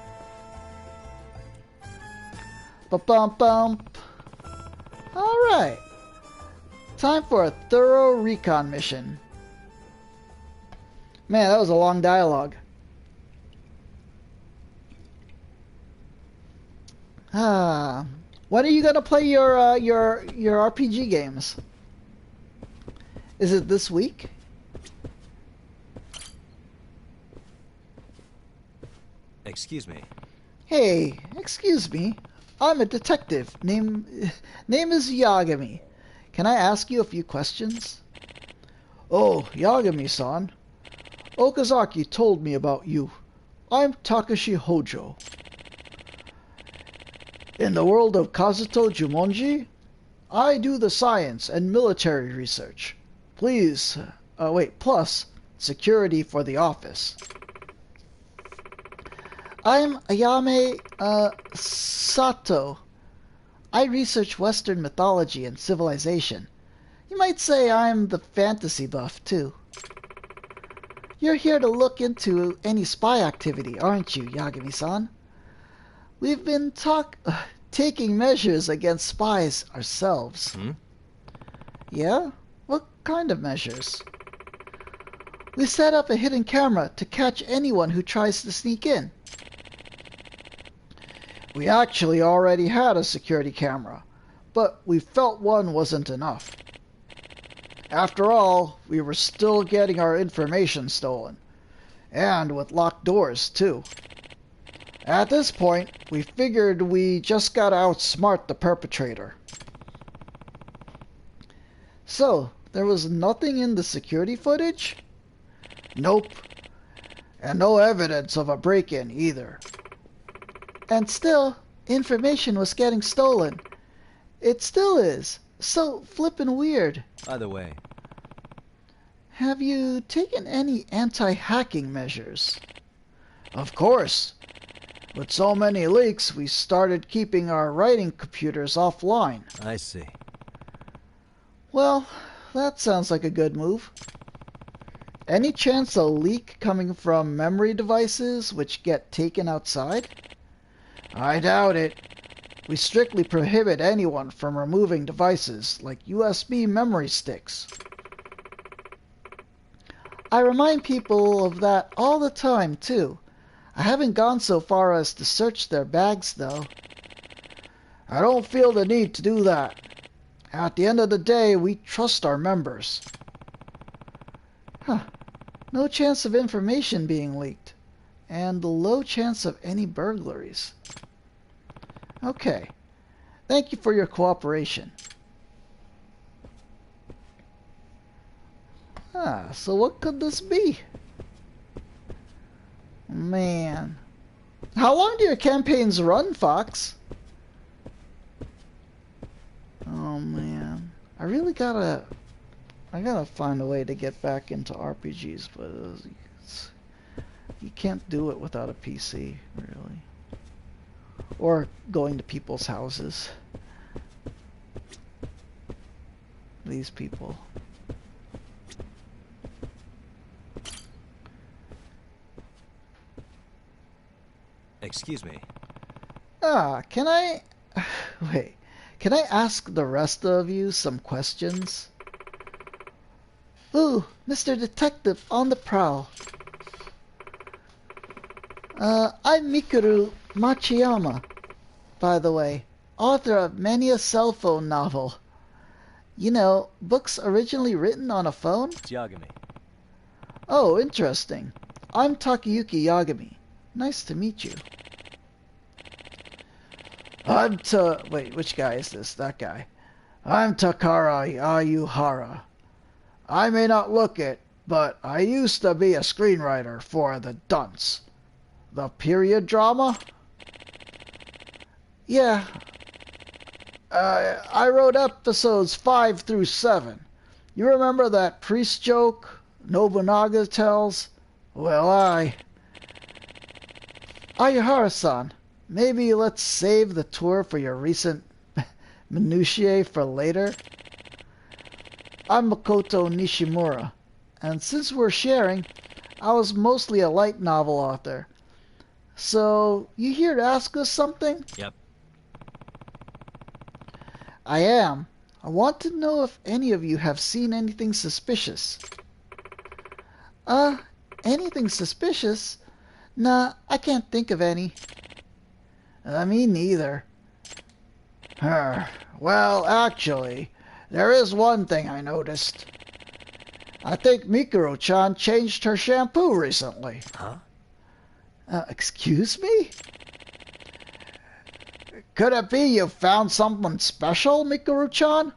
Ba-bum-bump. Alright. Time for a thorough recon mission. Man, that was a long dialogue. When are you gonna play your RPG games? Is it this week? Excuse me. Hey, excuse me. I'm a detective. Name is Yagami. Can I ask you a few questions? Oh, Yagami-san. Okazaki told me about you. I'm Takashi Hojo. In the world of Kazuto Jumonji, I do the science and military research. Plus security for the office. I'm Ayame, Sato. I research Western mythology and civilization. You might say I'm the fantasy buff, too. You're here to look into any spy activity, aren't you, Yagami-san? We've been taking measures against spies ourselves. Yeah? What kind of measures? We set up a hidden camera to catch anyone who tries to sneak in. We actually already had a security camera, but we felt one wasn't enough. After all, we were still getting our information stolen. And with locked doors, too. At this point, we figured we just gotta outsmart the perpetrator. So, there was nothing in the security footage? Nope. And no evidence of a break-in either. And still, information was getting stolen. It still is. So flippin' weird. By the way, have you taken any anti-hacking measures? Of course. With so many leaks, we started keeping our writing computers offline. I see. Well, that sounds like a good move. Any chance a leak coming from memory devices which get taken outside? I doubt it. We strictly prohibit anyone from removing devices like USB memory sticks. I remind people of that all the time, too. I haven't gone so far as to search their bags, though. I don't feel the need to do that. At the end of the day, we trust our members. Huh. No chance of information being leaked. And low chance of any burglaries. Okay. Thank you for your cooperation. So what could this be? Man. How long do your campaigns run, Fox? Oh, man. I gotta find a way to get back into RPGs, but you can't do it without a PC, really. Or going to people's houses. These people. Excuse me. Can I... Wait. Can I ask the rest of you some questions? Ooh, Mr. Detective on the prowl. I'm Mikuru Machiyama, by the way, author of many a cell phone novel. You know, books originally written on a phone? Yagami. Oh, interesting. I'm Takayuki Yagami. Nice to meet you. Wait, which guy is this? That guy. I'm Takara Ayuhara. I may not look it, but I used to be a screenwriter for The Dunce. The period drama? Yeah. I wrote episodes 5 through 7. You remember that priest joke Nobunaga tells? Well, Ayuhara-san, maybe let's save the tour for your recent minutiae for later. I'm Makoto Nishimura, and since we're sharing, I was mostly a light novel author. So, you here to ask us something? Yep. I am. I want to know if any of you have seen anything suspicious. Anything suspicious? Nah, I can't think of any. Me neither. Well, actually, there is one thing I noticed. I think Mikuro-chan changed her shampoo recently. Huh? Excuse me? Could it be you found someone special, Mikuro-chan?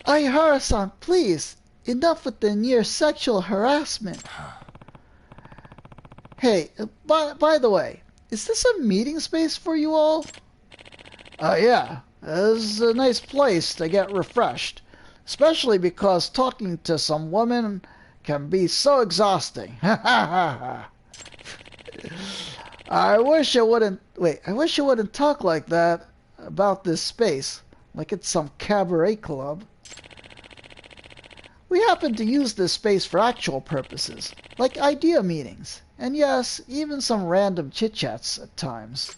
Aihara-san, please. Enough with the near sexual harassment. Hey, by the way, is this a meeting space for you all? Yeah. This is a nice place to get refreshed. Especially because talking to some women can be so exhausting. I wish you wouldn't talk like that about this space, like it's some cabaret club. We happen to use this space for actual purposes, like idea meetings, and yes, even some random chit-chats at times.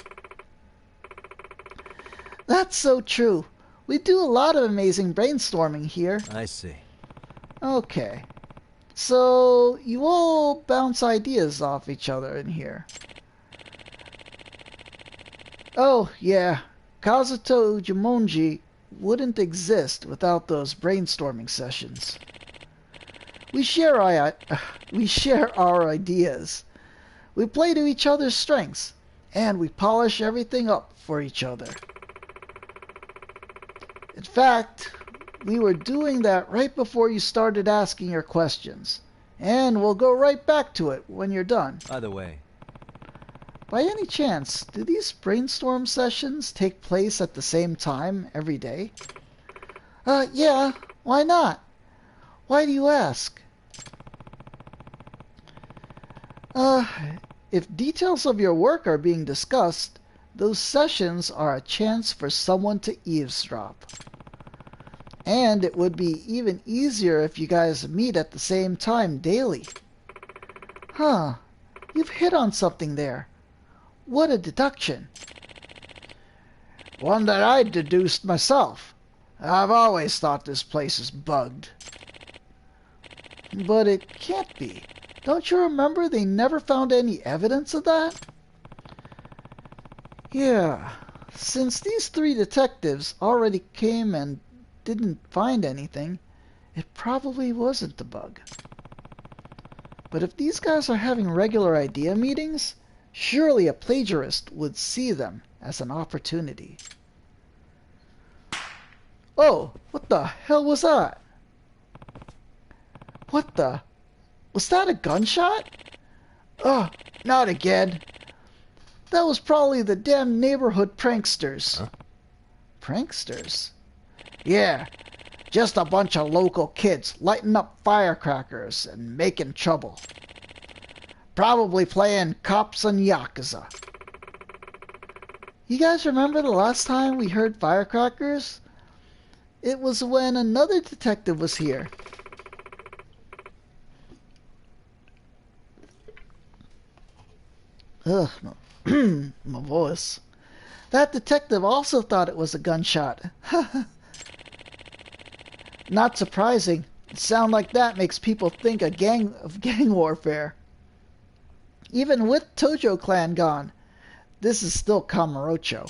That's so true. We do a lot of amazing brainstorming here. I see. Okay. So, you all bounce ideas off each other in here. Oh, yeah. Kazuto Ujimonji wouldn't exist without those brainstorming sessions. We share our ideas. We play to each other's strengths, and we polish everything up for each other. In fact, we were doing that right before you started asking your questions. And we'll go right back to it when you're done. By the way, by any chance, do these brainstorm sessions take place at the same time every day? Yeah, why not? Why do you ask? If details of your work are being discussed, those sessions are a chance for someone to eavesdrop. And it would be even easier if you guys meet at the same time daily. Huh, you've hit on something there. What a deduction. One that I deduced myself. I've always thought this place is bugged. But it can't be. Don't you remember they never found any evidence of that? Yeah, since these 3 detectives already came and didn't find anything, it probably wasn't the bug. But if these guys are having regular idea meetings, surely a plagiarist would see them as an opportunity. Oh, what the hell was that? What the? Was that a gunshot? Oh, not again. That was probably the damn neighborhood pranksters. Huh? Pranksters? Yeah, just a bunch of local kids lighting up firecrackers and making trouble. Probably playing cops and Yakuza. You guys remember the last time we heard firecrackers? It was when another detective was here. Ugh, my voice. That detective also thought it was a gunshot. Not surprising. A sound like that makes people think of gang warfare. Even with Tojo clan gone, this is still Kamurocho.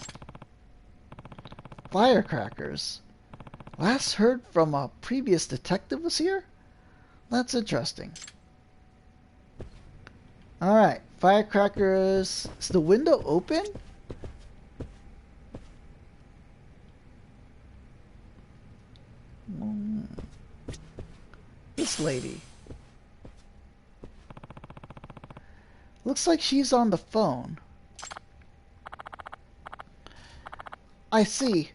Firecrackers. Last heard from a previous detective was here? That's interesting. Alright, firecrackers. Is the window open? This lady. Looks like she's on the phone. I see.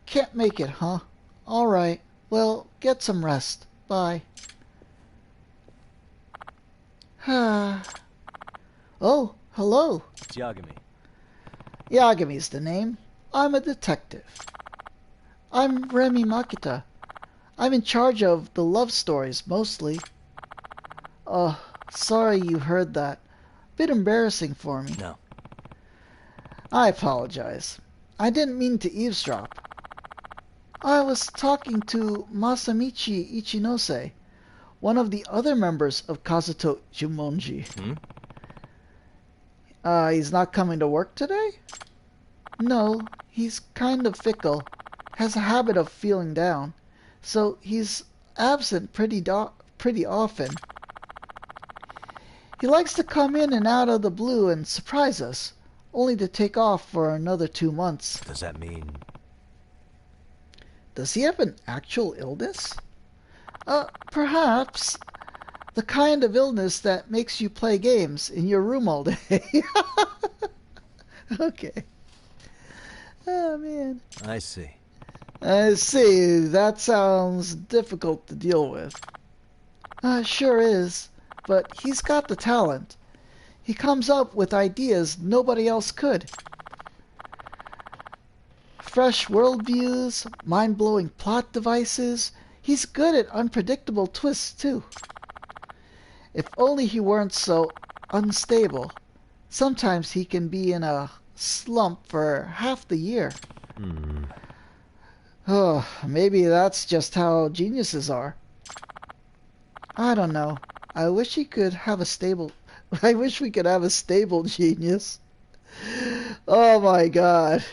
Can't make it, huh? Alright. Well, get some rest. Bye. Oh, hello. it's Yagami. Yagami's the name. I'm a detective. I'm Remy Makita. I'm in charge of the love stories, mostly. Sorry you heard that. Bit embarrassing for me. No. I apologize. I didn't mean to eavesdrop. I was talking to Masamichi Ichinose, one of the other members of Kazuto Jumonji. He's not coming to work today? No, he's kind of fickle. Has a habit of feeling down. so he's absent pretty often. He likes to come in and out of the blue and surprise us, only to take off for another 2 months. Does that mean... Does he have an actual illness? Perhaps. The kind of illness that makes you play games in your room all day. Okay. Oh, man. I see. I see. That sounds difficult to deal with. Sure is. But he's got the talent. He comes up with ideas nobody else could. Fresh worldviews, mind-blowing plot devices. He's good at unpredictable twists, too. If only he weren't so unstable. Sometimes he can be in a slump for half the year. Oh, maybe that's just how geniuses are. I don't know. I wish we could have a stable genius. Oh my god.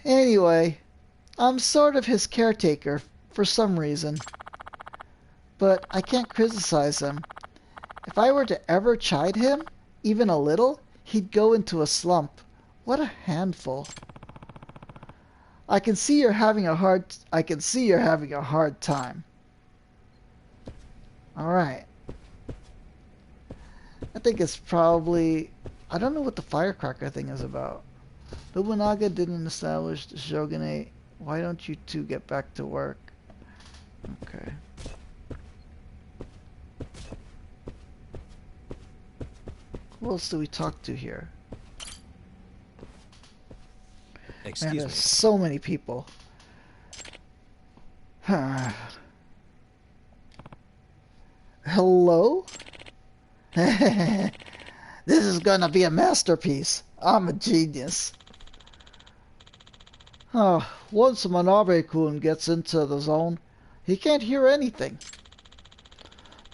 Anyway, I'm sort of his caretaker for some reason. But I can't criticize him. If I were to ever chide him, even a little, he'd go into a slump. What a handful. I can see you're having a hard time. Alright. I think it's probably... I don't know what the firecracker thing is about. Nobunaga didn't establish the shogunate. Why don't you two get back to work? Okay. Who else do we talk to here? Excuse Man, me. there's so many people. Hello? This is gonna be a masterpiece. I'm a genius. Once Manabe-kun gets into the zone, he can't hear anything.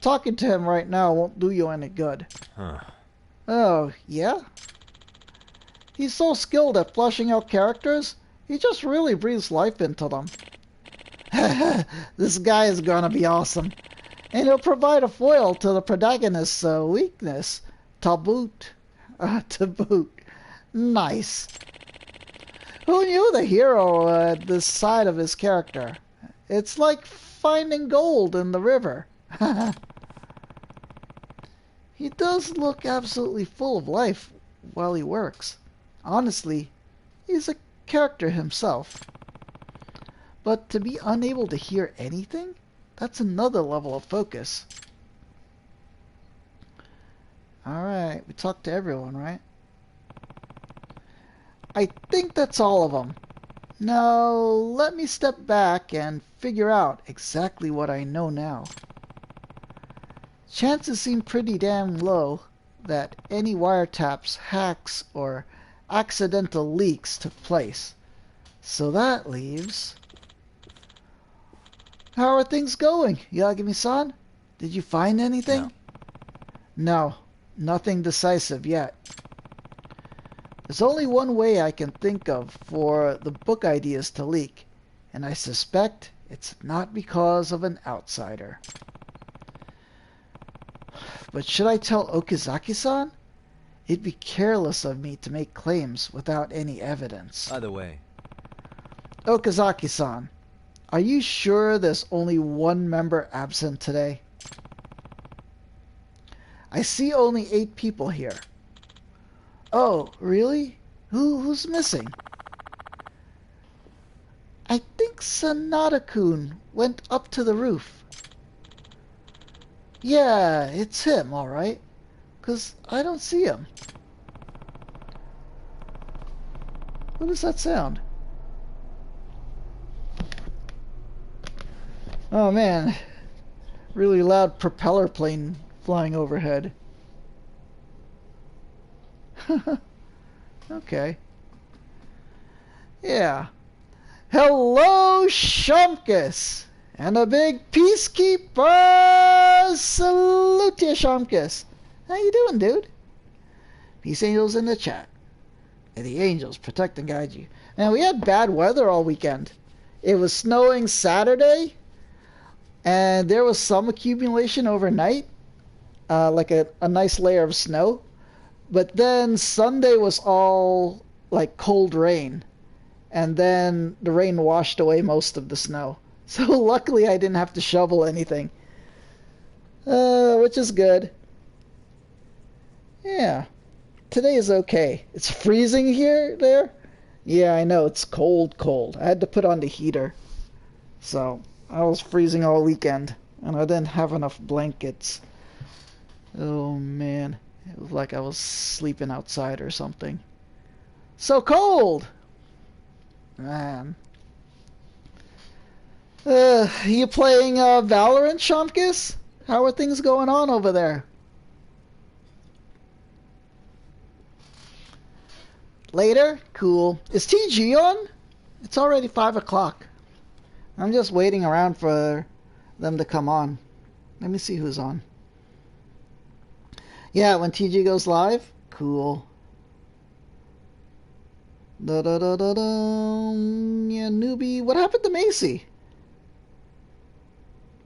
Talking to him right now won't do you any good. Huh. Oh, yeah? He's so skilled at fleshing out characters, he just really breathes life into them. This guy is gonna be awesome. And he'll provide a foil to the protagonist's weakness. To boot. Nice. Who knew the hero at this side of his character? It's like finding gold in the river. He does look absolutely full of life while he works. Honestly, he's a character himself. But to be unable to hear anything? That's another level of focus. Alright, we talked to everyone, right? I think that's all of them. Now, let me step back and figure out exactly what I know now. Chances seem pretty damn low that any wiretaps, hacks, or accidental leaks took place. So that leaves... How are things going, Yagami-san? Did you find anything? No, nothing decisive yet. There's only one way I can think of for the book ideas to leak, and I suspect it's not because of an outsider. But should I tell Okazaki-san? It'd be careless of me to make claims without any evidence. By the way... Okazaki-san, are you sure there's only one member absent today? I see only 8 people here. Oh, really? Who's missing? I think Sanada-kun went up to the roof. Yeah, it's him, all right. 'Cause I don't see him. What does that sound? Oh man, really loud propeller plane flying overhead. Okay. Yeah. Hello, Shumkus! And a big peacekeeper! Salute ya, Shumkus! How you doing, dude? Peace angels in the chat. May the angels protect and guide you. And we had bad weather all weekend. It was snowing Saturday, and there was some accumulation overnight, like a nice layer of snow. But then Sunday was all like cold rain, and then the rain washed away most of the snow. So luckily I didn't have to shovel anything, which is good. Yeah, today is okay. It's freezing there. Yeah, I know, it's cold. I had to put on the heater. So I was freezing all weekend, and I didn't have enough blankets. Oh man, it was like I was sleeping outside or something. So cold! Man. You playing Valorant, Shomkis? How are things going on over there? Later? Cool. Is TG on? It's already 5 o'clock. I'm just waiting around for them to come on. Let me see who's on. Yeah, when TG goes live? Cool. Da-da-da-da-da. Yeah, newbie. What happened to Macy?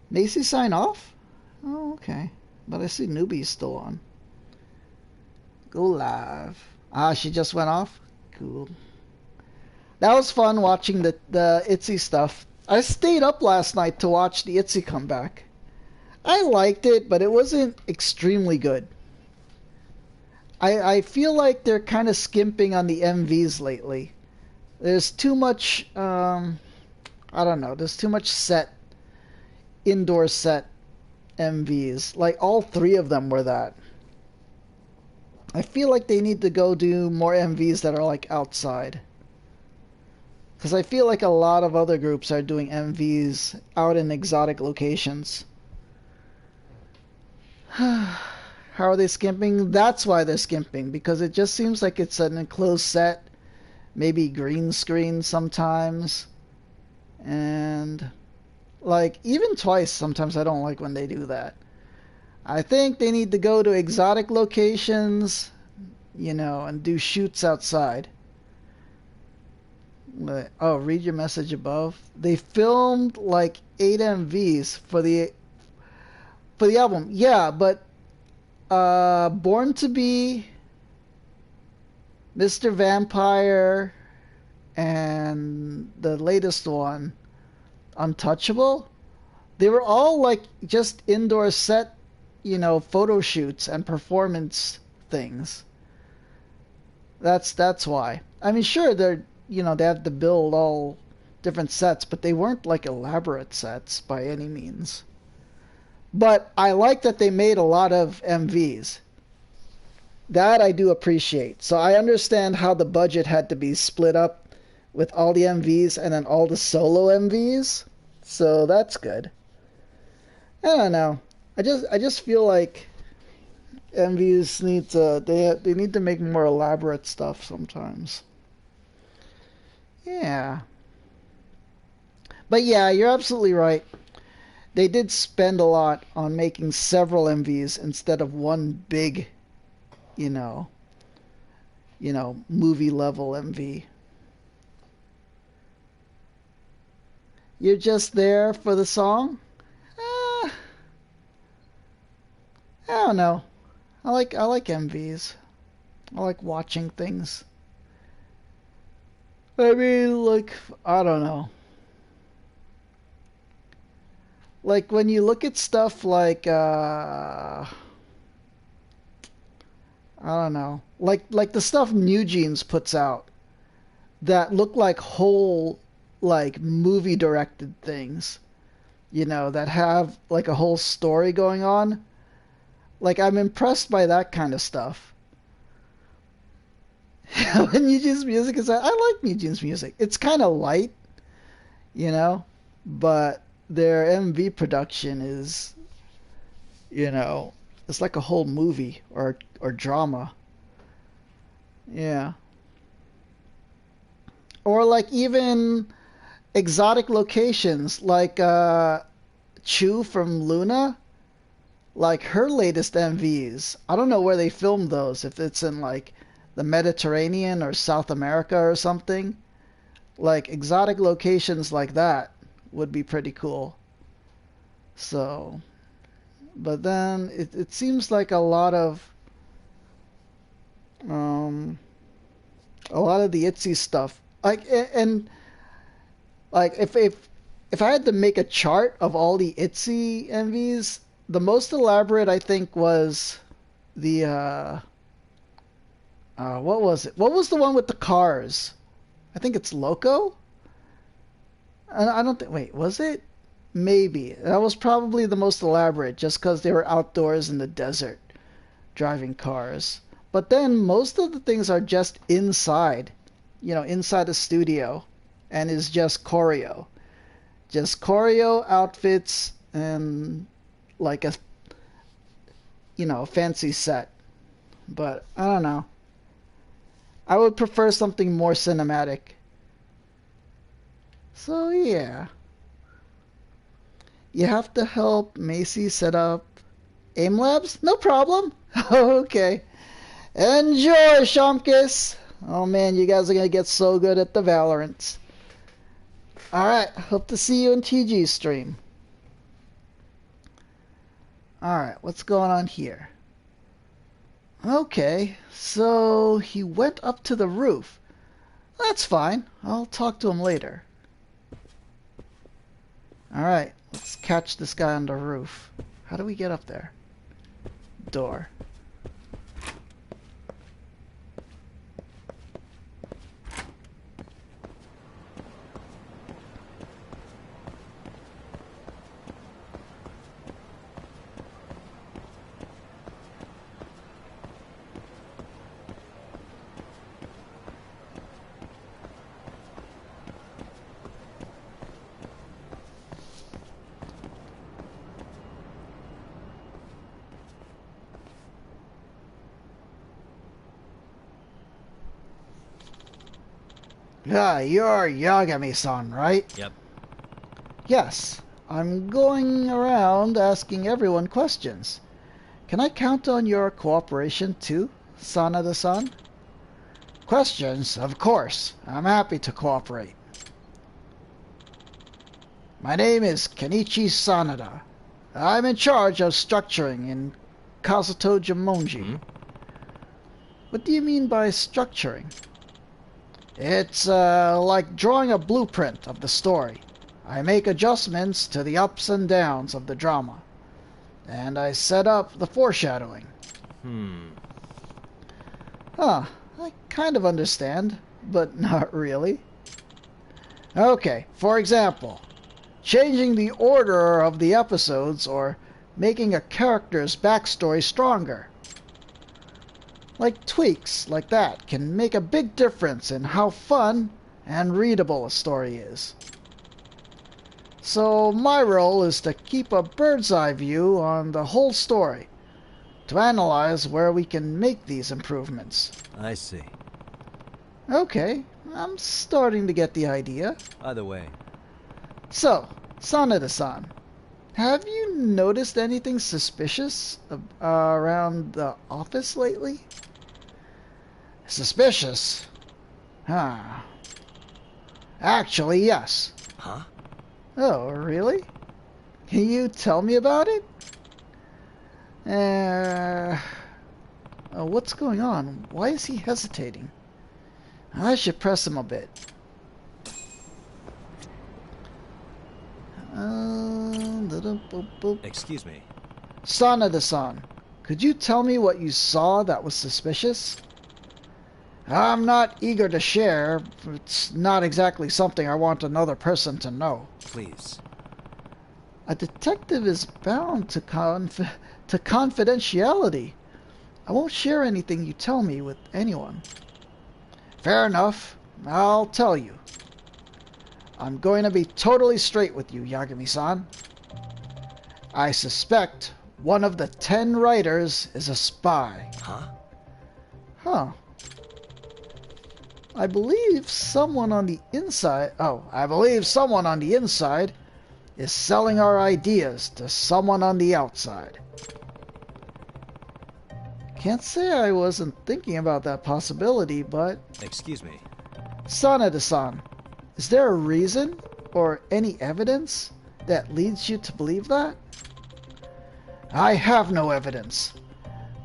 Macy sign off? Oh, okay. But I see newbie's still on. Go live. Ah, she just went off? Cool. That was fun watching the ITZY stuff. I stayed up last night to watch the ITZY come back. I liked it, but it wasn't extremely good. I feel like they're kind of skimping on the MVs lately. There's too much, I don't know, there's too much indoor set MVs. Like, all 3 of them were that. I feel like they need to go do more MVs that are, like, outside. Because I feel like a lot of other groups are doing MVs out in exotic locations. How are they skimping? That's why they're skimping, because it just seems like it's an enclosed set, maybe green screen sometimes, and like even twice sometimes I don't like when they do that. I think they need to go to exotic locations, you know, and do shoots outside. But, oh, read your message above. They filmed like 8 MVs for the album. Yeah, but Born to Be, Mr. Vampire, and the latest one, Untouchable, they were all like just indoor set, you know, photo shoots and performance things. That's why. I mean, sure, they're, you know, they have to build all different sets, but they weren't like elaborate sets by any means. But I like that they made a lot of MVs. That I do appreciate. So I understand how the budget had to be split up with all the MVs and then all the solo MVs. So that's good. I don't know. I just feel like MVs need to they need to make more elaborate stuff sometimes. Yeah. But yeah, you're absolutely right. They did spend a lot on making several MVs instead of one big, you know, movie level MV. You're just there for the song? I don't know. I like MVs. I like watching things. I mean, like, I don't know. Like, when you look at stuff like, I don't know. Like the stuff New Jeans puts out that look like whole, like, movie-directed things. You know, that have, like, a whole story going on. Like, I'm impressed by that kind of stuff. When New Jeans music is... I like New Jeans music. It's kind of light, you know? But their MV production is, you know, it's like a whole movie or drama. Yeah. Or like even exotic locations like Chu from Luna, like her latest MVs. I don't know where they filmed those, if it's in like the Mediterranean or South America or something. Like exotic locations like that would be pretty cool. So, but then it seems like a lot of the ITZY stuff, like, and like if I had to make a chart of all the ITZY MVs, the most elaborate I think was the what was it? What was the one with the cars? I think it's Loco. I don't think. Wait, was it? Maybe that was probably the most elaborate, just because they were outdoors in the desert, driving cars. But then most of the things are just inside, inside the studio, and is just choreo. Just choreo outfits and like a fancy set. But I don't know. I would prefer something more cinematic. So yeah. You have to help Macy set up aim labs? No problem. Okay. Enjoy, Shomkis. Oh man, you guys are gonna get so good at the Valorants. Alright, hope to see you in TG's stream. Alright, what's going on here? Okay, so he went up to the roof. That's fine. I'll talk to him later. Alright, let's catch this guy on the roof. How do we get up there? Door. Yeah, you're Yagami-san, right? Yep. Yes. I'm going around asking everyone questions. Can I count on your cooperation too, Sanada-san? Questions? Of course. I'm happy to cooperate. My name is Kenichi Sanada. I'm in charge of structuring in Kazuto Jamonji. Hmm? What do you mean by structuring? It's like drawing a blueprint of the story. I make adjustments to the ups and downs of the drama. And I set up the foreshadowing. Huh, I kind of understand, but not really. Okay, for example, changing the order of the episodes or making a character's backstory stronger. Like tweaks like that can make a big difference in how fun and readable a story is. So my role is to keep a bird's eye view on the whole story, to analyze where we can make these improvements. I see. Okay, I'm starting to get the idea. Either way. So, Sanada-san, have you noticed anything suspicious around the office lately? Suspicious? Huh. Actually, yes. Huh? Oh, really? Can you tell me about it? What's going on? Why is he hesitating? I should press him a bit. Excuse me. Sanada-san, could you tell me what you saw that was suspicious? I'm not eager to share. It's not exactly something I want another person to know. Please. A detective is bound to confidentiality. I won't share anything you tell me with anyone. Fair enough. I'll tell you. I'm going to be totally straight with you, Yagami-san. I suspect one of the 10 writers is a spy. Huh? Huh. I believe someone on the inside... Oh, I believe someone on the inside is selling our ideas to someone on the outside. Can't say I wasn't thinking about that possibility, but... Excuse me. Sanada-san, is there a reason or any evidence that leads you to believe that? I have no evidence,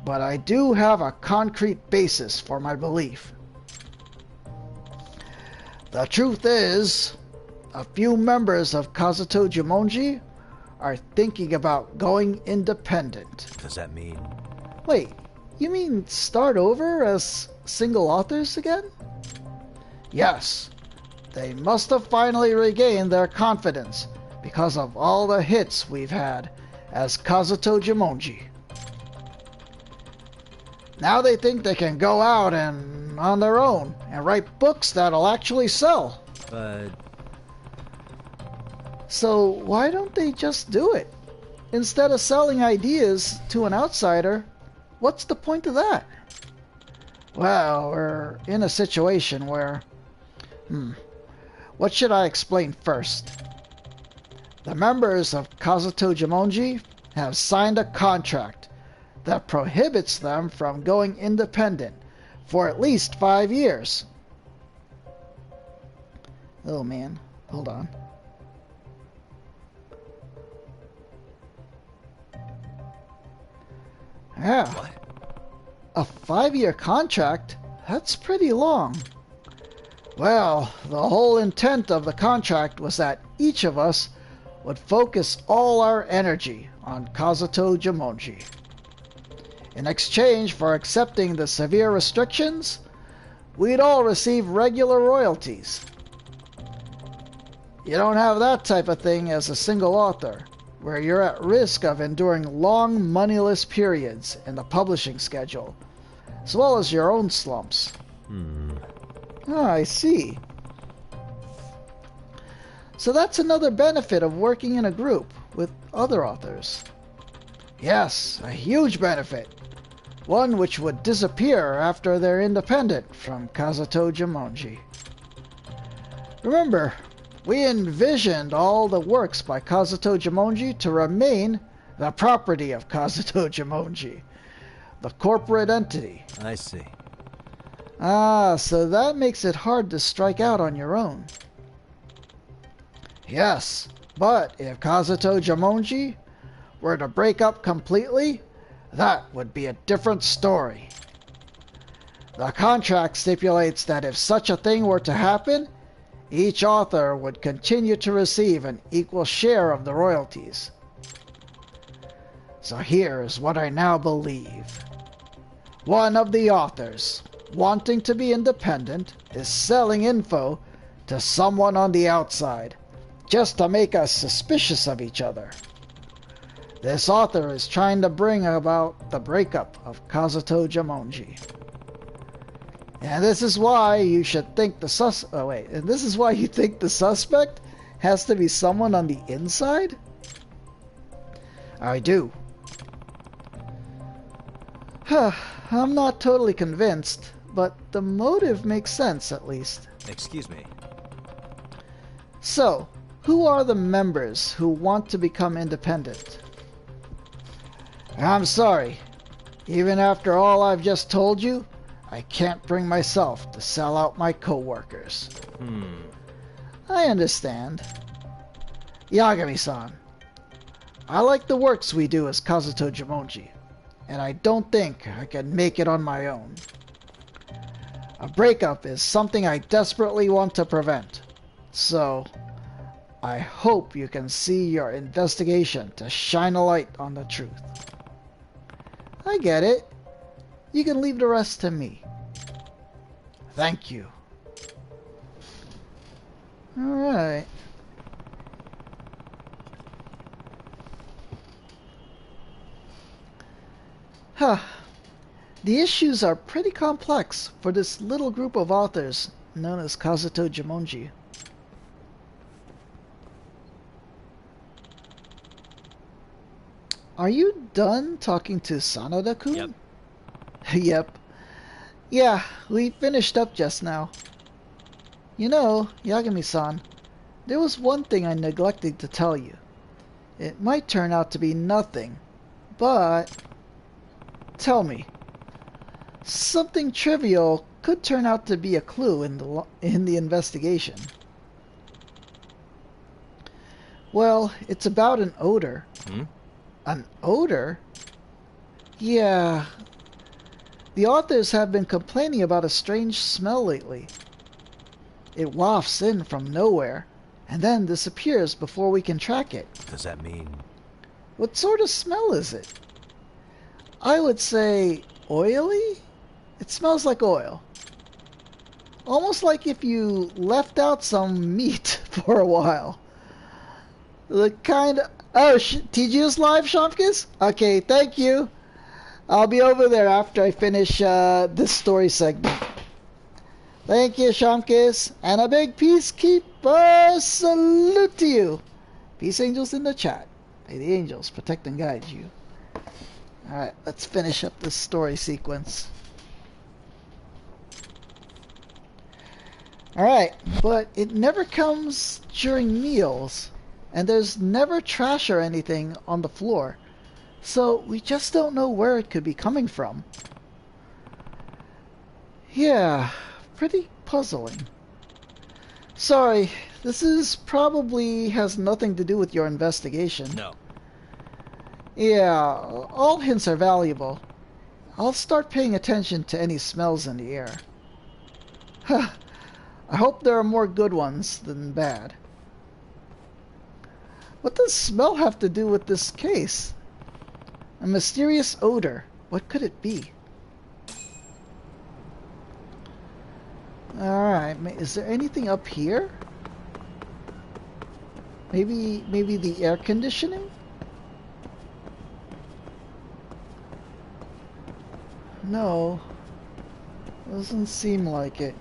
but I do have a concrete basis for my belief. The truth is, a few members of Kazuto Jumonji are thinking about going independent. Does that mean... Wait, you mean start over as single authors again? Yes. They must have finally regained their confidence because of all the hits we've had as Kazuto Jumonji. Now they think they can go out and on their own and write books that'll actually sell. But... So why don't they just do it? Instead of selling ideas to an outsider, what's the point of that? Well, we're in a situation where... What should I explain first? The members of Kazuto Jumonji have signed a contract that prohibits them from going independent for at least 5 years. Oh man, hold on. Yeah. What? A 5-year contract? That's pretty long. Well, the whole intent of the contract was that each of us would focus all our energy on Kazuto Jumonji. In exchange for accepting the severe restrictions, we'd all receive regular royalties. You don't have that type of thing as a single author, where you're at risk of enduring long moneyless periods in the publishing schedule, as well as your own slumps. Ah, I see. So that's another benefit of working in a group with other authors. Yes, a huge benefit. One which would disappear after they're independent from Kazuto Jumonji. Remember, we envisioned all the works by Kazuto Jumonji to remain the property of Kazuto Jumonji, the corporate entity. I see. Ah, so that makes it hard to strike out on your own. Yes, but if Kazuto Jumonji were to break up completely, that would be a different story. The contract stipulates that if such a thing were to happen, each author would continue to receive an equal share of the royalties. So here is what I now believe. One of the authors, wanting to be independent, is selling info to someone on the outside, just to make us suspicious of each other. This author is trying to bring about the breakup of Kazuto Jumonji. And this is why you should think the this is why you think the suspect has to be someone on the inside? I do. I'm not totally convinced, but the motive makes sense at least. Excuse me. So, who are the members who want to become independent? I'm sorry. Even after all I've just told you, I can't bring myself to sell out my co-workers. I understand. Yagami-san, I like the works we do as Kazuto Jumonji, and I don't think I can make it on my own. A breakup is something I desperately want to prevent, so I hope you can see your investigation to shine a light on the truth. I get it. You can leave the rest to me. Thank you. Alright. The issues are pretty complex for this little group of authors known as Kazuto Jumonji. Are you done talking to Sanada-kun? Yep. Yep. Yeah, we finished up just now. You know, Yagami-san, there was one thing I neglected to tell you. It might turn out to be nothing, but... Tell me, something trivial could turn out to be a clue in the investigation. Well, it's about an odor. An odor? Yeah. The authors have been complaining about a strange smell lately. It wafts in from nowhere, and then disappears before we can track it. Does that mean... What sort of smell is it? I would say oily? It smells like oil. Almost like if you left out some meat for a while. The kind of... Oh, TG's live, Shopkins? Okay, thank you. I'll be over there after I finish this story segment. Thank you, Shopkins. And a big peacekeeper salute to you. Peace angels in the chat. May the angels protect and guide you. Alright, let's finish up this story sequence. Alright, but it never comes during meals, and there's never trash or anything on the floor, so we just don't know where it could be coming from. Yeah, pretty puzzling. Sorry, this is probably has nothing to do with your investigation. No. Yeah, all hints are valuable. I'll start paying attention to any smells in the air. Huh. I hope there are more good ones than bad. What does smell have to do with this case? A mysterious odor. What could it be? Alright, is there anything up here? Maybe the air conditioning? No. Doesn't seem like it.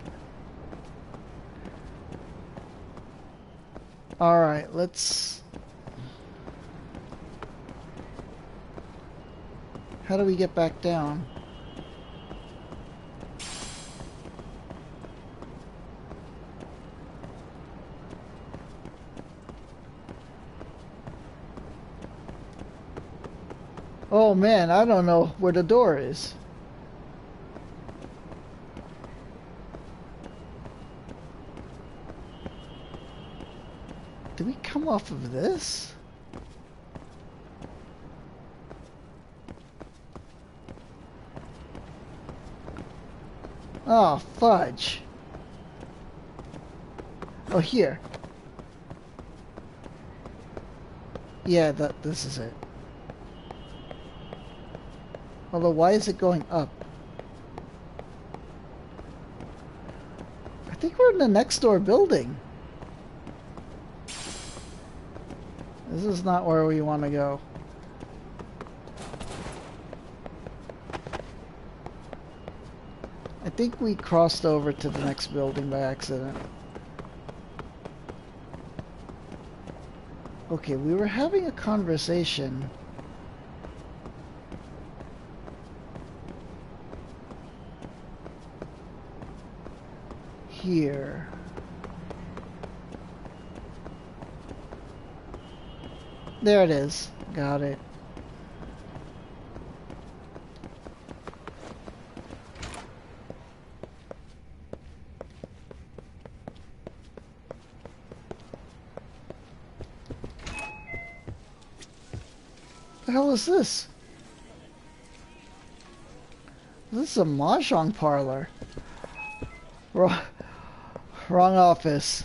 Alright, let's... How do we get back down? Oh man, I don't know where the door is. Do we come off of this? Oh, fudge. Oh, here. Yeah, this is it. Although, why is it going up? I think we're in the next door building. This is not where we want to go. I think we crossed over to the next building by accident. Okay, we were having a conversation. Here. There it is. Got it. The hell is this? This is a mahjong parlor. Wrong office.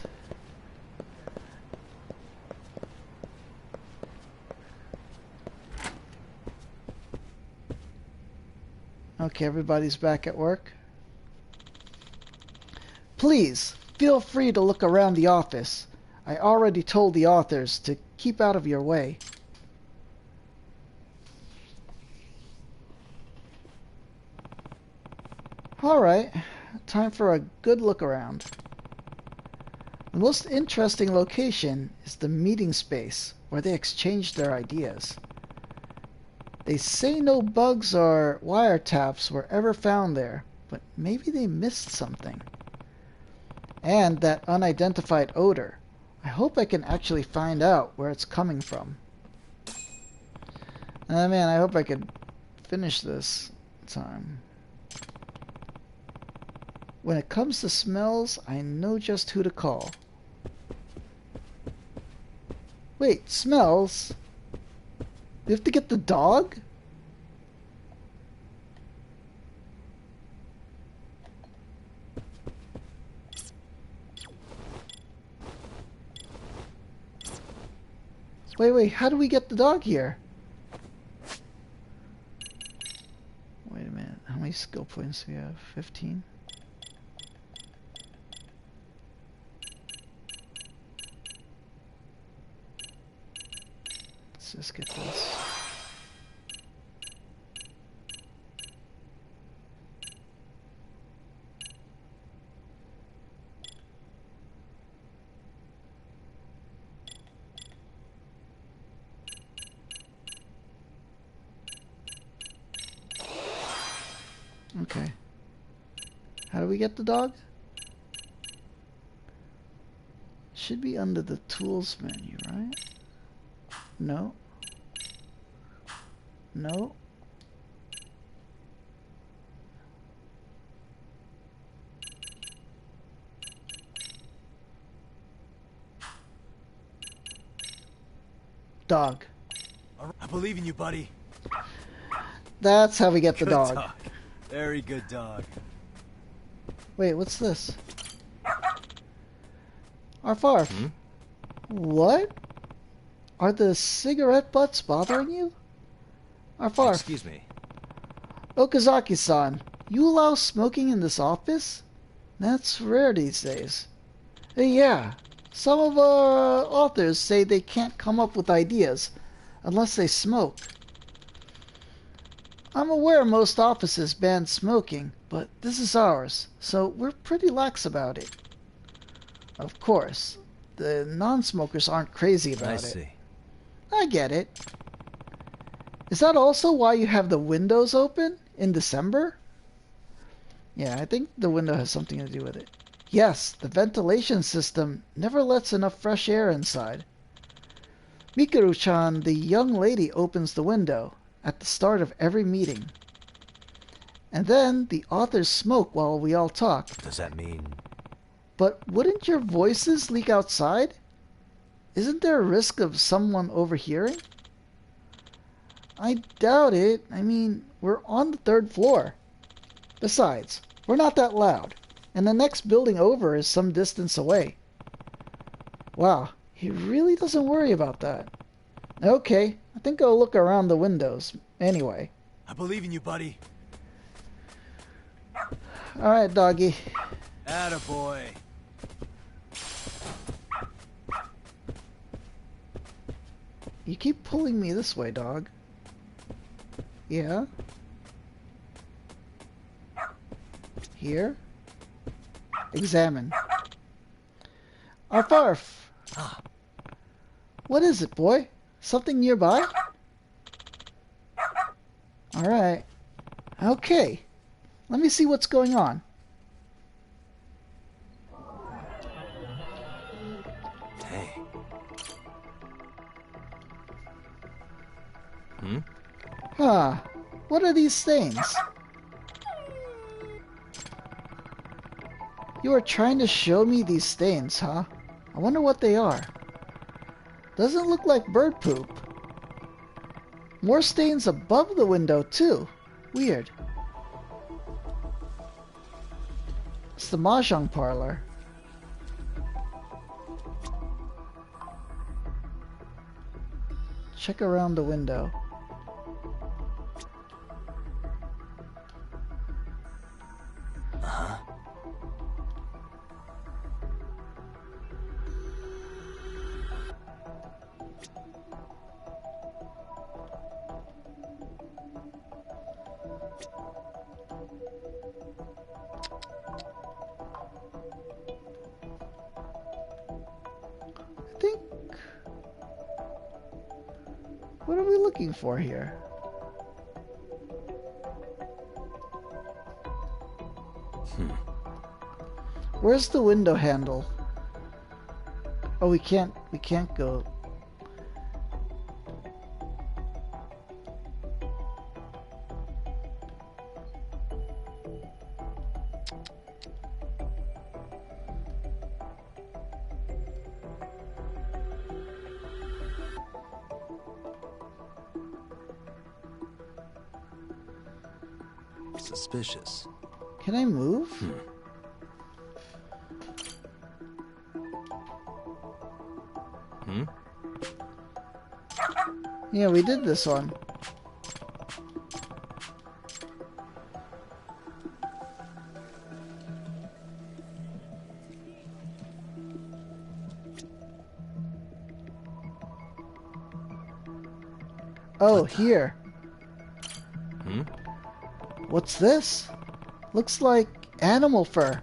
Okay, everybody's back at work. Please, feel free to look around the office. I already told the authors to keep out of your way. Alright, time for a good look around. The most interesting location is the meeting space where they exchange their ideas. They say no bugs or wiretaps were ever found there, but maybe they missed something. And that unidentified odor. I hope I can actually find out where it's coming from. Man, I hope I can finish this time. When it comes to smells, I know just who to call. Wait, smells? We have to get the dog? Wait, how do we get the dog here? Wait a minute, how many skill points do we have? 15? Let's just get this. Okay. How do we get the dog? Should be under the tools menu, right? No. No. Dog. I believe in you, buddy. That's how we get the Good dog. Very good dog. Wait, what's this? Arfarf. Hmm? What? Are the cigarette butts bothering you? Arfarf. Excuse me. Okazaki-san, you allow smoking in this office? That's rare these days. Yeah, some of our authors say they can't come up with ideas unless they smoke. I'm aware most offices ban smoking, but this is ours, so we're pretty lax about it. Of course, the non-smokers aren't crazy about it. I see. I get it. Is that also why you have the windows open in December? Yeah, I think the window has something to do with it. Yes, the ventilation system never lets enough fresh air inside. Mikuru-chan, the young lady, opens the window at the start of every meeting. And then the authors smoke while we all talk. Does that mean... But wouldn't your voices leak outside? Isn't there a risk of someone overhearing? I doubt it. I mean, we're on the 3rd floor. Besides, we're not that loud, and the next building over is some distance away. Wow, he really doesn't worry about that. Okay, I think I'll look around the windows. Anyway. I believe in you, buddy. Alright, doggy. Attaboy. You keep pulling me this way, dog. Yeah? Here? Examine. Arfarf! What is it, boy? Something nearby? Alright. Okay. Let me see what's going on. Hey. Hmm? Huh. What are these stains? You are trying to show me these stains, huh? I wonder what they are. Doesn't look like bird poop. More stains above the window, too. Weird. It's the mahjong parlor. Check around the window. Uh-huh. I think... What are we looking for here? Where's the window handle? Oh, we can't go. suspicious. Can I move? Yeah, we did this one. Oh, here. What's this? Looks like animal fur.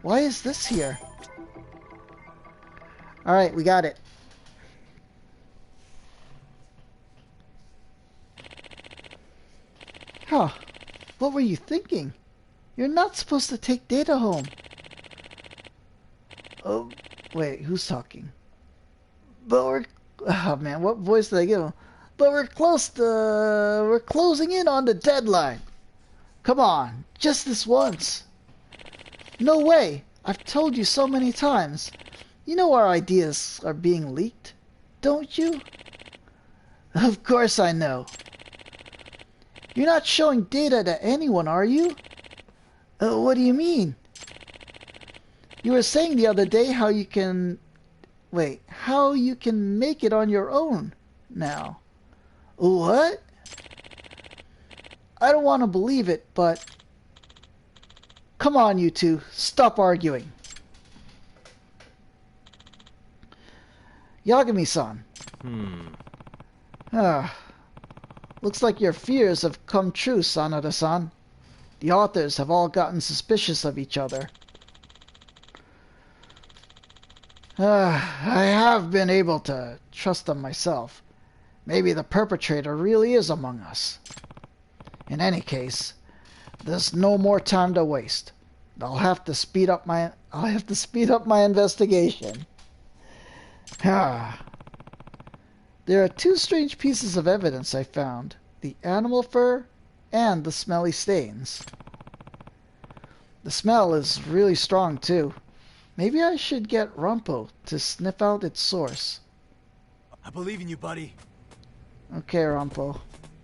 Why is this here? Alright, we got it. Huh. What were you thinking? You're not supposed to take data home. Oh, wait, who's talking? But we're... Oh man, what voice did I give him? But we're closing in on the deadline. Come on, just this once. No way. I've told you so many times. You know our ideas are being leaked, don't you? Of course I know. You're not showing data to anyone, are you? What do you mean? You were saying the other day how you can... Wait, how you can make it on your own now. What? I don't want to believe it, but... Come on, you two. Stop arguing. Yagami-san. Looks like your fears have come true, Sanada-san. The authors have all gotten suspicious of each other. I have been able to trust them myself. Maybe the perpetrator really is among us. In any case, there's no more time to waste. I'll have to speed up my investigation. There are two strange pieces of evidence I found. The animal fur and the smelly stains. The smell is really strong too. Maybe I should get Rumpo to sniff out its source. I believe in you, buddy. Okay, Rumpo.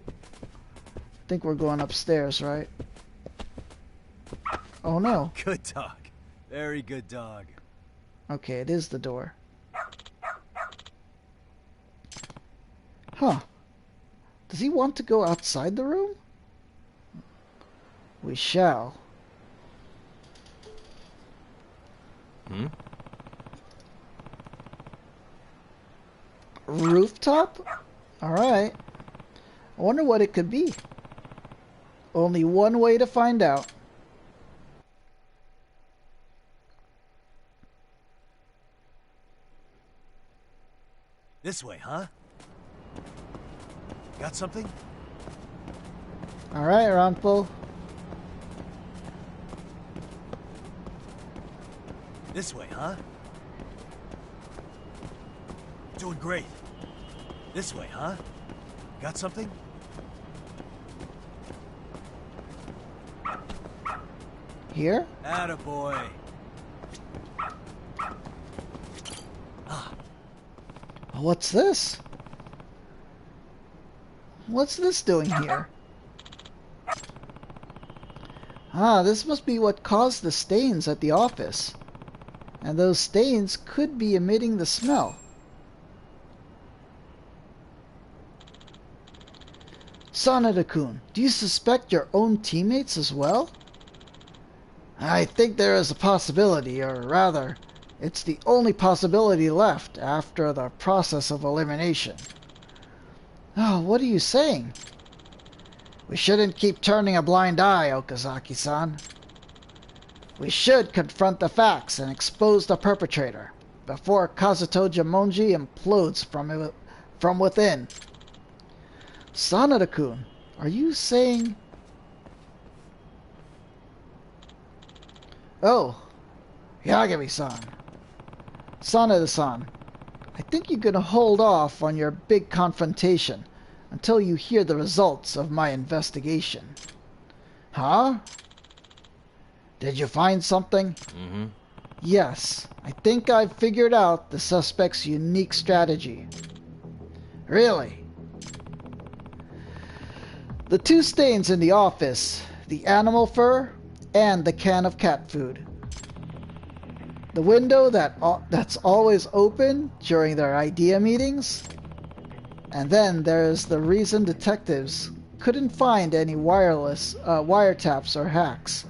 I think we're going upstairs, right? Oh no. Good dog. Very good dog. Okay, it is the door. Huh. Does he want to go outside the room? We shall. Rooftop? Alright. I wonder what it could be. Only one way to find out. This way, huh? Got something? Alright, Rampo. This way, huh? Doing great. This way, huh? Got something? Here? Attaboy. What's this? What's this doing here? This must be what caused the stains at the office. And those stains could be emitting the smell. Sanada-kun, do you suspect your own teammates as well? I think there is a possibility, or rather, it's the only possibility left after the process of elimination. Oh, what are you saying? We shouldn't keep turning a blind eye, Okazaki-san. We should confront the facts and expose the perpetrator before Kazuto Jamonji implodes from within. Sanada-kun, are you saying... Oh, Yagami-san. Sanada-san, I think you're gonna hold off on your big confrontation until you hear the results of my investigation. Huh? Did you find something? Yes, I think I've figured out the suspect's unique strategy. Really? The two stains in the office, the animal fur, and the can of cat food. The window that's always open during their idea meetings. And then there's the reason detectives couldn't find any wiretaps or hacks.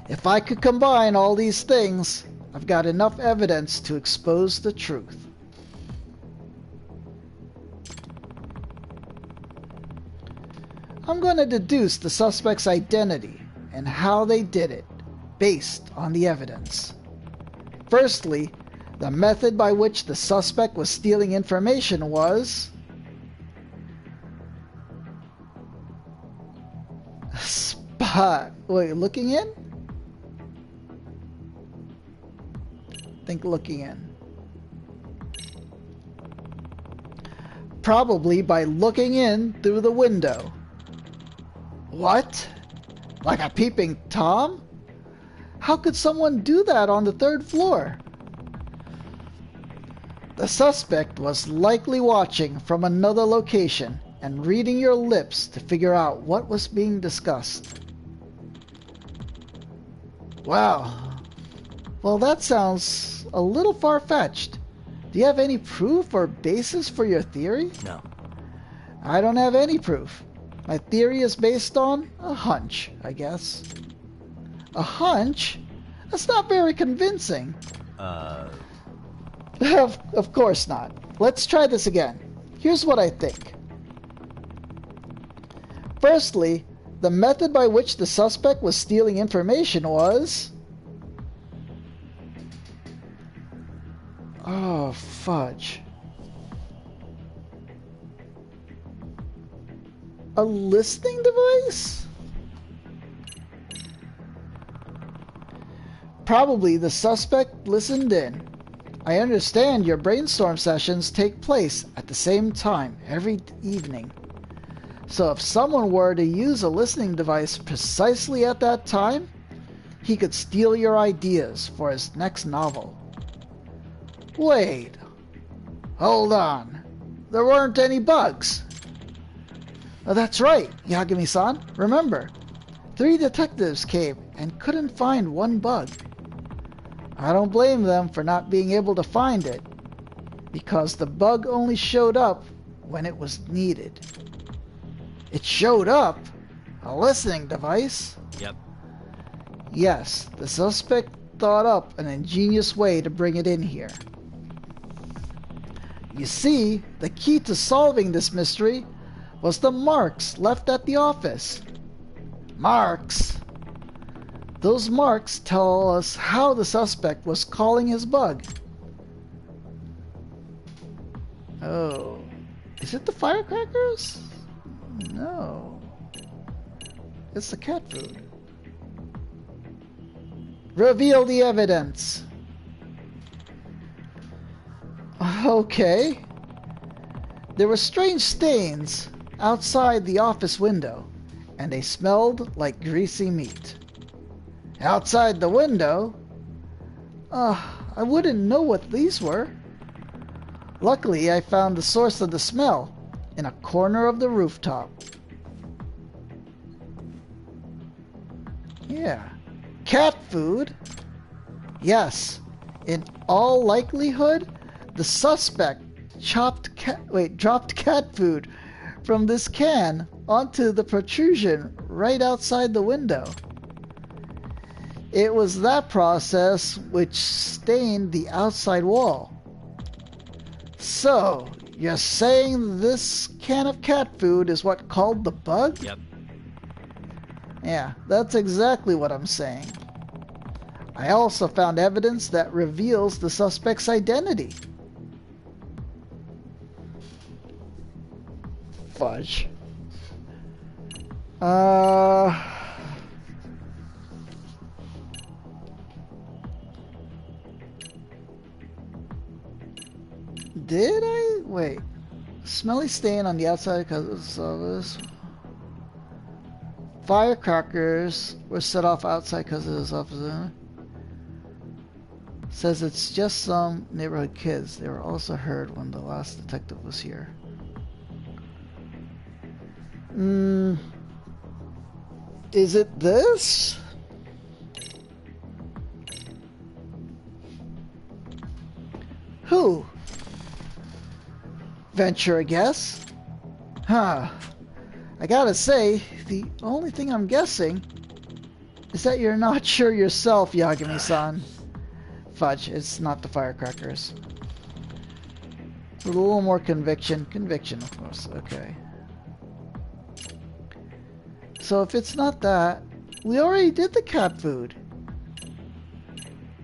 If I could combine all these things, I've got enough evidence to expose the truth. I'm going to deduce the suspect's identity and how they did it based on the evidence. Firstly, the method by which the suspect was stealing information was looking in? Think looking in. Probably by looking in through the window. What? Like a peeping Tom? How could someone do that on the 3rd floor? The suspect was likely watching from another location and reading your lips to figure out what was being discussed. Wow. Well, that sounds a little far-fetched. Do you have any proof or basis for your theory? No. I don't have any proof. My theory is based on a hunch, I guess. A hunch? That's not very convincing. Of course not. Let's try this again. Here's what I think. Firstly, the method by which the suspect was stealing information was... Oh, fudge. A listening device? Probably the suspect listened in. I understand your brainstorm sessions take place at the same time every evening. So if someone were to use a listening device precisely at that time, he could steal your ideas for his next novel. Wait. Hold on. There weren't any bugs. Oh, that's right, Yagami-san. Remember, 3 detectives came and couldn't find one bug. I don't blame them for not being able to find it, because the bug only showed up when it was needed. It showed up? A listening device? Yep. Yes, the suspect thought up an ingenious way to bring it in here. You see, the key to solving this mystery was the marks left at the office. Marks? Those marks tell us how the suspect was calling his bug. Oh. Is it the firecrackers? No. It's the cat food. Reveal the evidence. Okay. There were strange stains outside the office window, and they smelled like greasy meat. Outside the window? I wouldn't know what these were. Luckily, I found the source of the smell in a corner of the rooftop. Yeah. Cat food? Yes. In all likelihood, the suspect dropped cat food from this can onto the protrusion right outside the window. It was that process which stained the outside wall. So, you're saying this can of cat food is what caused the bug? Yep. Yeah, that's exactly what I'm saying. I also found evidence that reveals the suspect's identity. Fudge. Did I? Wait. Smelly stain on the outside because of this. Firecrackers were set off outside because of this officer. Says it's just some neighborhood kids. They were also heard when the last detective was here. Is it this? Who? Venture a guess? Huh. I gotta say, the only thing I'm guessing is that you're not sure yourself, Yagami-san. Fudge, it's not the firecrackers. A little more conviction. Conviction, of course. Okay. So if it's not that, we already did the cat food.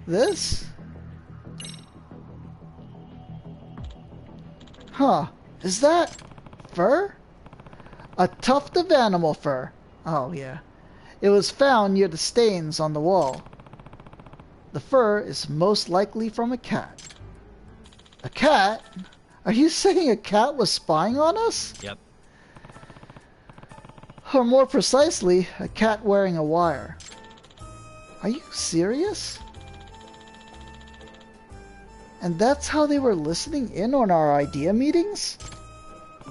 This? Huh. Is that fur? A tuft of animal fur. Oh, yeah. It was found near the stains on the wall. The fur is most likely from a cat. A cat? Are you saying a cat was spying on us? Yep. Or more precisely, a cat wearing a wire. Are you serious? And that's how they were listening in on our idea meetings?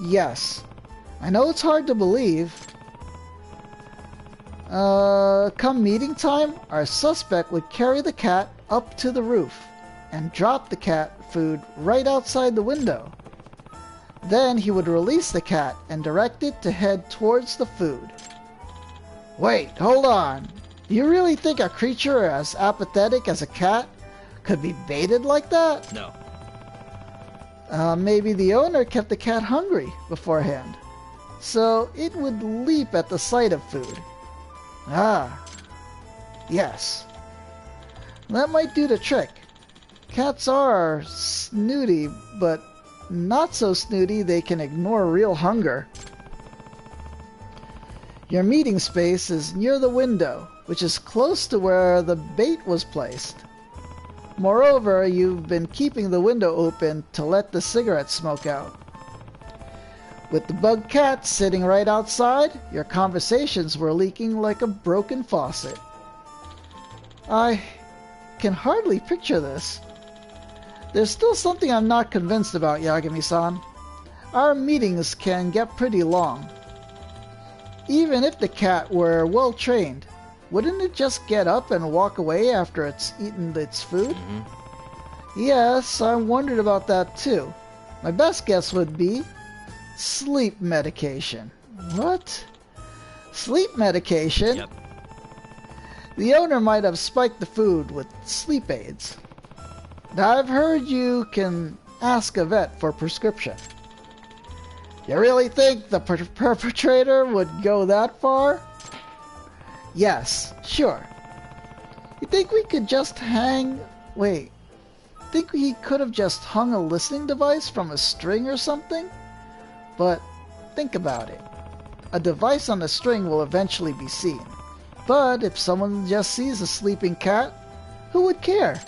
Yes. I know it's hard to believe. Come meeting time, our suspect would carry the cat up to the roof and drop the cat food right outside the window. Then he would release the cat and direct it to head towards the food. Wait, hold on. You really think a creature as apathetic as a cat could be baited like that? No. Maybe the owner kept the cat hungry beforehand, so it would leap at the sight of food. Ah, yes. That might do the trick. Cats are snooty, but not so snooty they can ignore real hunger. Your meeting space is near the window, which is close to where the bait was placed. Moreover, you've been keeping the window open to let the cigarette smoke out. With the bug cat sitting right outside, your conversations were leaking like a broken faucet. I can hardly picture this. There's still something I'm not convinced about, Yagami-san. Our meetings can get pretty long. Even if the cat were well trained, wouldn't it just get up and walk away after it's eaten its food? Mm-hmm. Yes, I wondered about that too. My best guess would be sleep medication. What? Sleep medication? Yep. The owner might have spiked the food with sleep aids. Now, I've heard you can ask a vet for prescription. You really think the perpetrator would go that far? Yes, sure. You think we could just think he could have just hung a listening device from a string or something? But think about it. A device on a string will eventually be seen. But if someone just sees a sleeping cat, who would care?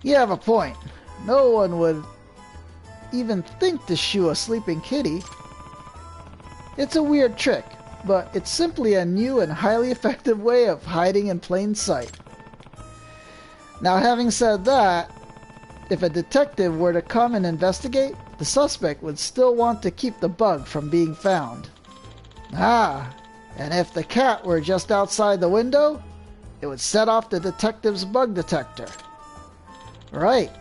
You have a point. No one would even think to shoo a sleeping kitty. It's a weird trick, but it's simply a new and highly effective way of hiding in plain sight. Now, having said that, if a detective were to come and investigate, the suspect would still want to keep the bug from being found. Ah, and if the cat were just outside the window, it would set off the detective's bug detector. Right,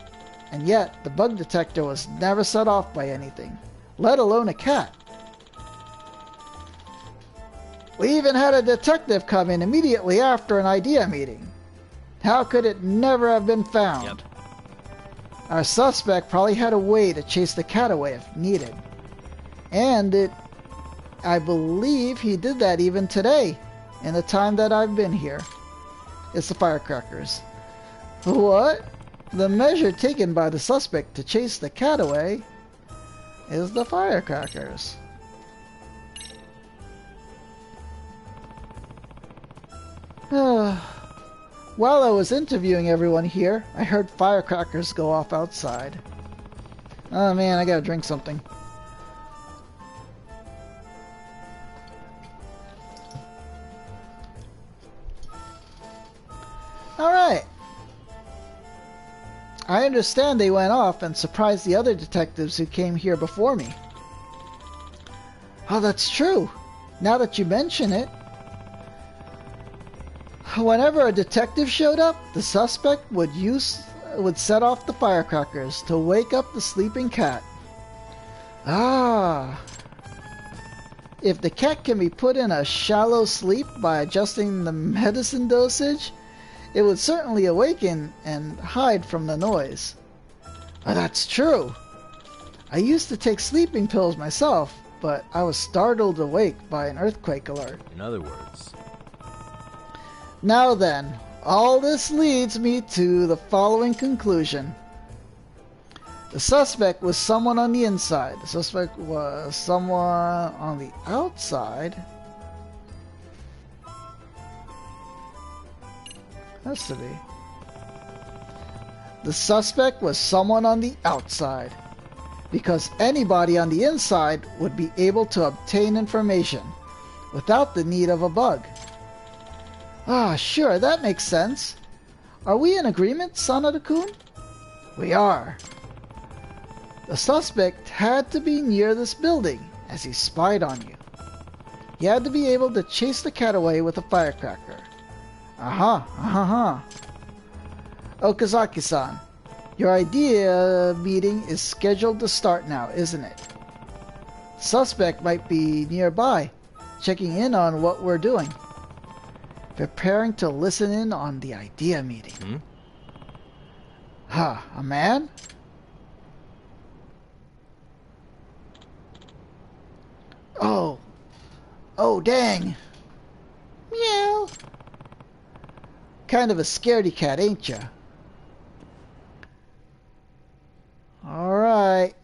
and yet the bug detector was never set off by anything, let alone a cat. We even had a detective come in immediately after an idea meeting. How could it never have been found? Yep. Our suspect probably had a way to chase the cat away if needed. And I believe he did that even today, in the time that I've been here. It's the firecrackers. What? The measure taken by the suspect to chase the cat away is the firecrackers. While I was interviewing everyone here, I heard firecrackers go off outside. Oh man, I gotta drink something. Alright. I understand they went off and surprised the other detectives who came here before me. Oh, that's true. Now that you mention it, whenever a detective showed up, the suspect would set off the firecrackers to wake up the sleeping cat. Ah. If the cat can be put in a shallow sleep by adjusting the medicine dosage, it would certainly awaken and hide from the noise. Oh, that's true. I used to take sleeping pills myself, but I was startled awake by an earthquake alert. In other words... Now then, all this leads me to the following conclusion. The suspect was someone on the inside. The suspect was someone on the outside. Has to be. The suspect was someone on the outside, because anybody on the inside would be able to obtain information without the need of a bug. Ah, sure, that makes sense. Are we in agreement, Sanada-kun? We are. The suspect had to be near this building as he spied on you. He had to be able to chase the cat away with a firecracker. Okazaki-san, your idea meeting is scheduled to start now, isn't it? Suspect might be nearby, checking in on what we're doing. Preparing to listen in on the idea meeting. A man? Oh, dang. Meow. Kind of a scaredy cat, ain't ya? Alright.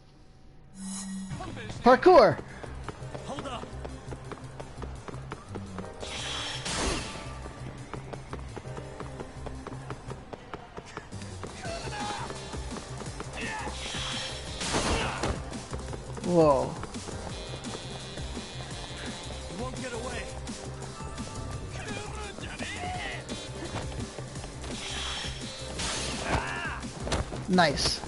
Parkour! Hold up. Whoa. You won't get away. Nice.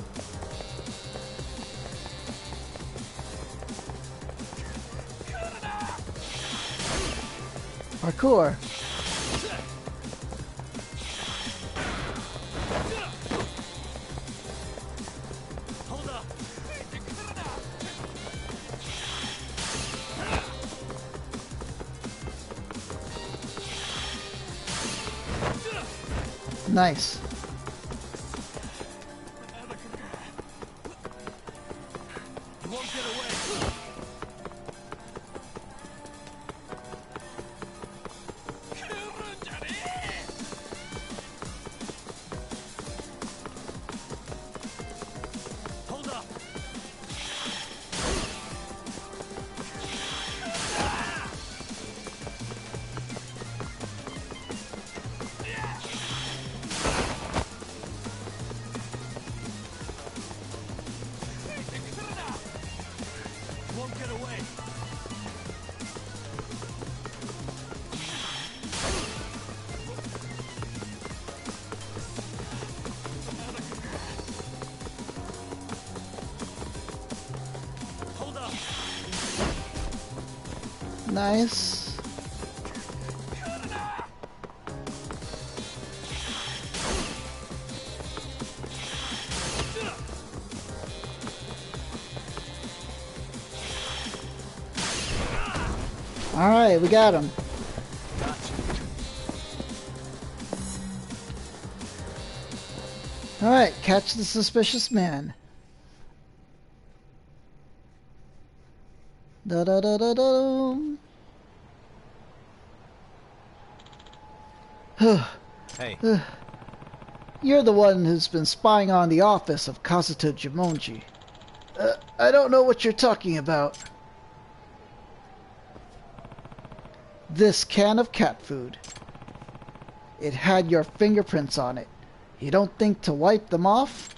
Parkour. Hold up. Nice. You won't get away. Hold up. You won't get away. Hold up. Nice. Alright, we got him. Alright, catch the suspicious man. Da da da da da. Hey, You're the one who's been spying on the office of Kazuto Jumonji. I don't know what you're talking about. This can of cat food. It had your fingerprints on it. You don't think to wipe them off?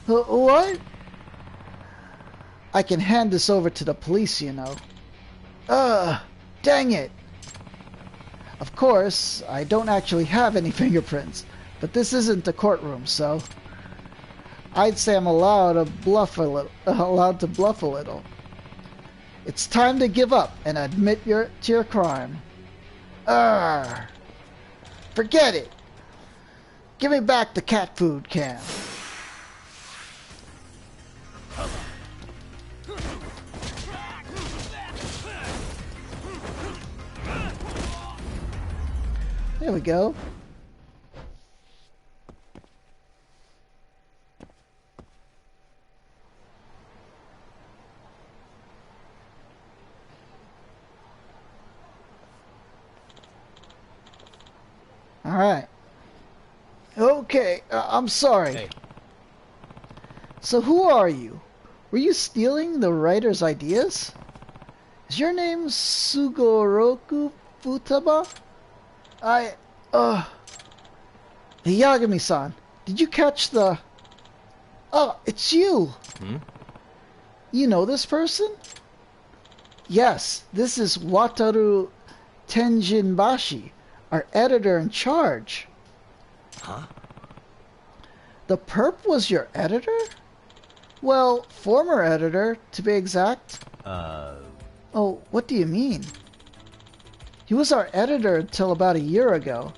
What? I can hand this over to the police, you know. Dang it. Of course, I don't actually have any fingerprints, but this isn't a courtroom, so I'd say I'm allowed to bluff a little. It's time to give up and admit to your crime. Forget it. Give me back the cat food can. There we go. All right. Okay, I'm sorry. Hey. So who are you? Were you stealing the writer's ideas? Is your name Sugoroku Futaba? Yagami-san, did you catch the... Oh, it's you! Hmm? You know this person? Yes, this is Wataru Tenjinbashi, our editor in charge. Huh? The perp was your editor? Well, former editor, to be exact. Oh, what do you mean? He was our editor until about a year ago,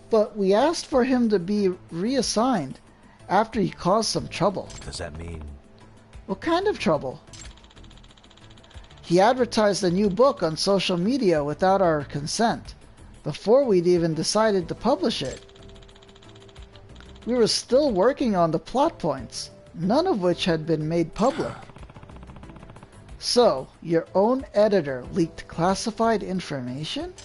but we asked for him to be reassigned after he caused some trouble. Does that mean... What kind of trouble? He advertised a new book on social media without our consent, before we'd even decided to publish it. We were still working on the plot points, none of which had been made public. So, your own editor leaked classified information?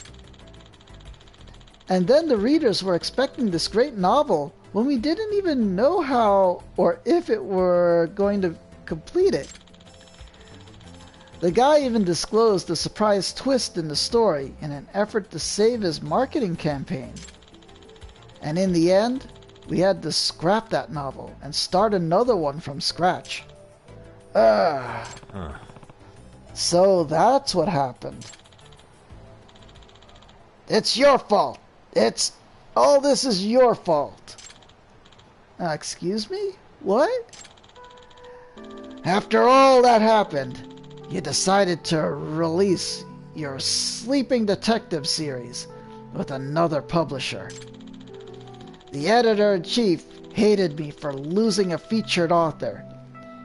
And then the readers were expecting this great novel when we didn't even know how or if it were going to complete it. The guy even disclosed the surprise twist in the story in an effort to save his marketing campaign. And in the end, we had to scrap that novel and start another one from scratch. So that's what happened. It's your fault. All this is your fault. Excuse me? What? After all that happened, you decided to release your Sleeping Detective series with another publisher. The editor-in-chief hated me for losing a featured author.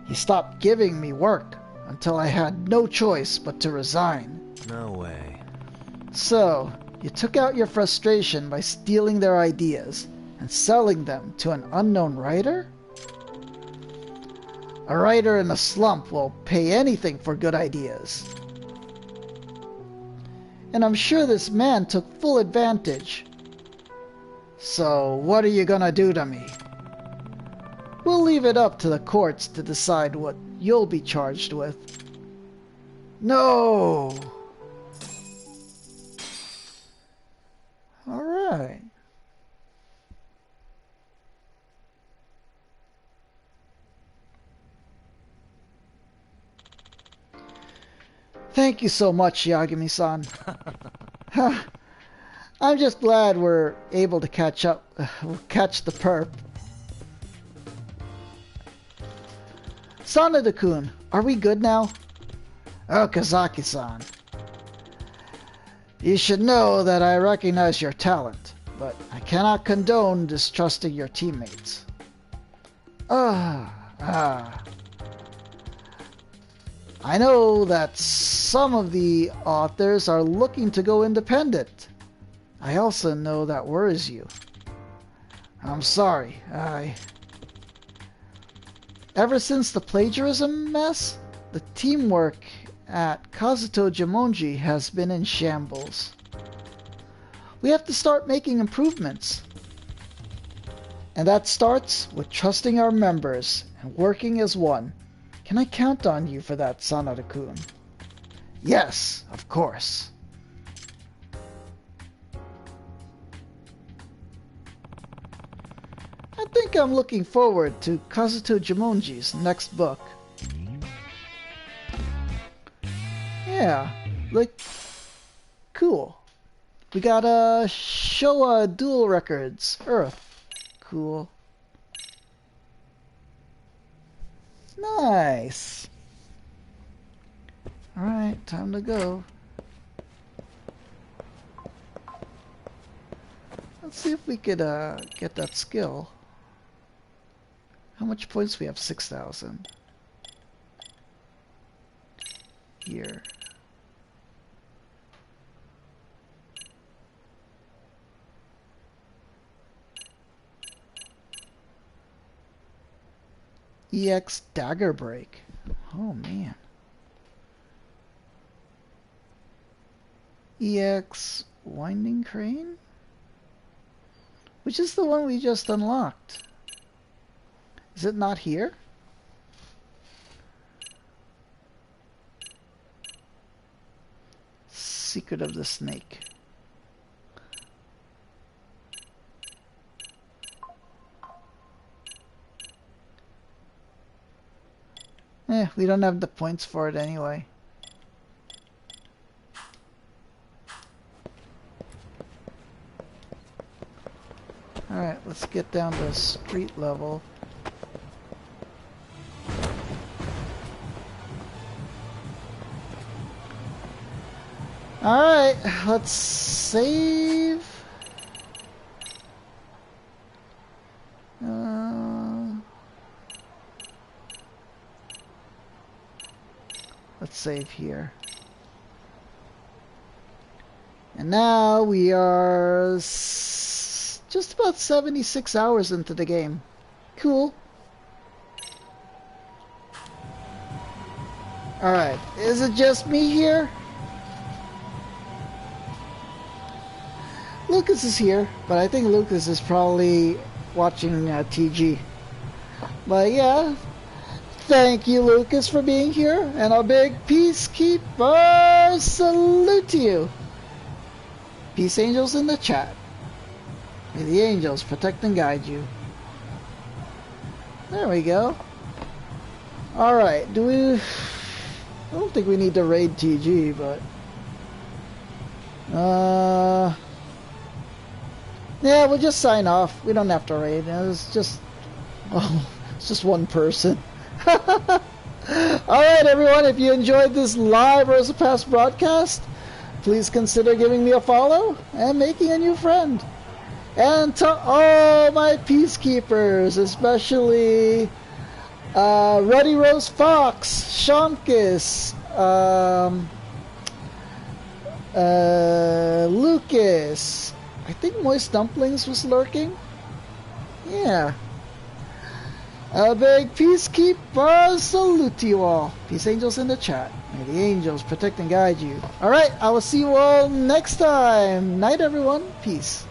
He stopped giving me work until I had no choice but to resign. No way. So, you took out your frustration by stealing their ideas and selling them to an unknown writer? A writer in a slump will pay anything for good ideas. And I'm sure this man took full advantage. So, what are you gonna do to me? We'll leave it up to the courts to decide what you'll be charged with. No! Alright. Thank you so much, Yagami-san. I'm just glad we're able to catch the perp. Sanada-kun, are we good now? Okazaki-san. You should know that I recognize your talent, but I cannot condone distrusting your teammates. I know that some of the authors are looking to go independent. I also know that worries you. I'm sorry, Ever since the plagiarism mess, the teamwork at Kazuto Jimonji has been in shambles. We have to start making improvements. And that starts with trusting our members and working as one. Can I count on you for that, Sanada-kun? Yes, of course. I think I'm looking forward to Kazuto Jimonji's next book. Yeah, like, cool. We got Showa Dual Records, Earth. Cool. Nice. Alright, time to go. Let's see if we could get that skill. How much points we have? 6,000. Here. EX Dagger Break. Oh man. EX Winding Crane? Which is the one we just unlocked? Is it not here? Secret of the Snake. We don't have the points for it anyway. Alright, let's get down to street level. Alright, let's save. Let's save here. And now we are just about 76 hours into the game. Cool. Alright, is it just me here? Lucas is here, but I think Lucas is probably watching TG. But yeah, thank you, Lucas, for being here, and a big Peacekeeper salute to you. Peace angels in the chat. May the angels protect and guide you. There we go. Alright, do we... I don't think we need to raid TG, but... yeah, we'll just sign off. We don't have to raid. It's just... oh, it's just one person. Alright, everyone, if you enjoyed this live Rosa Pass broadcast, please consider giving me a follow and making a new friend. And to all my Peacekeepers, especially Ruddy Rose Fox, Shonkus, Lucas, I think Moist Dumplings was lurking. Yeah. A big Peacekeeper salute to you all. Peace angels in the chat. May the angels protect and guide you. Alright, I will see you all next time. Night, everyone. Peace.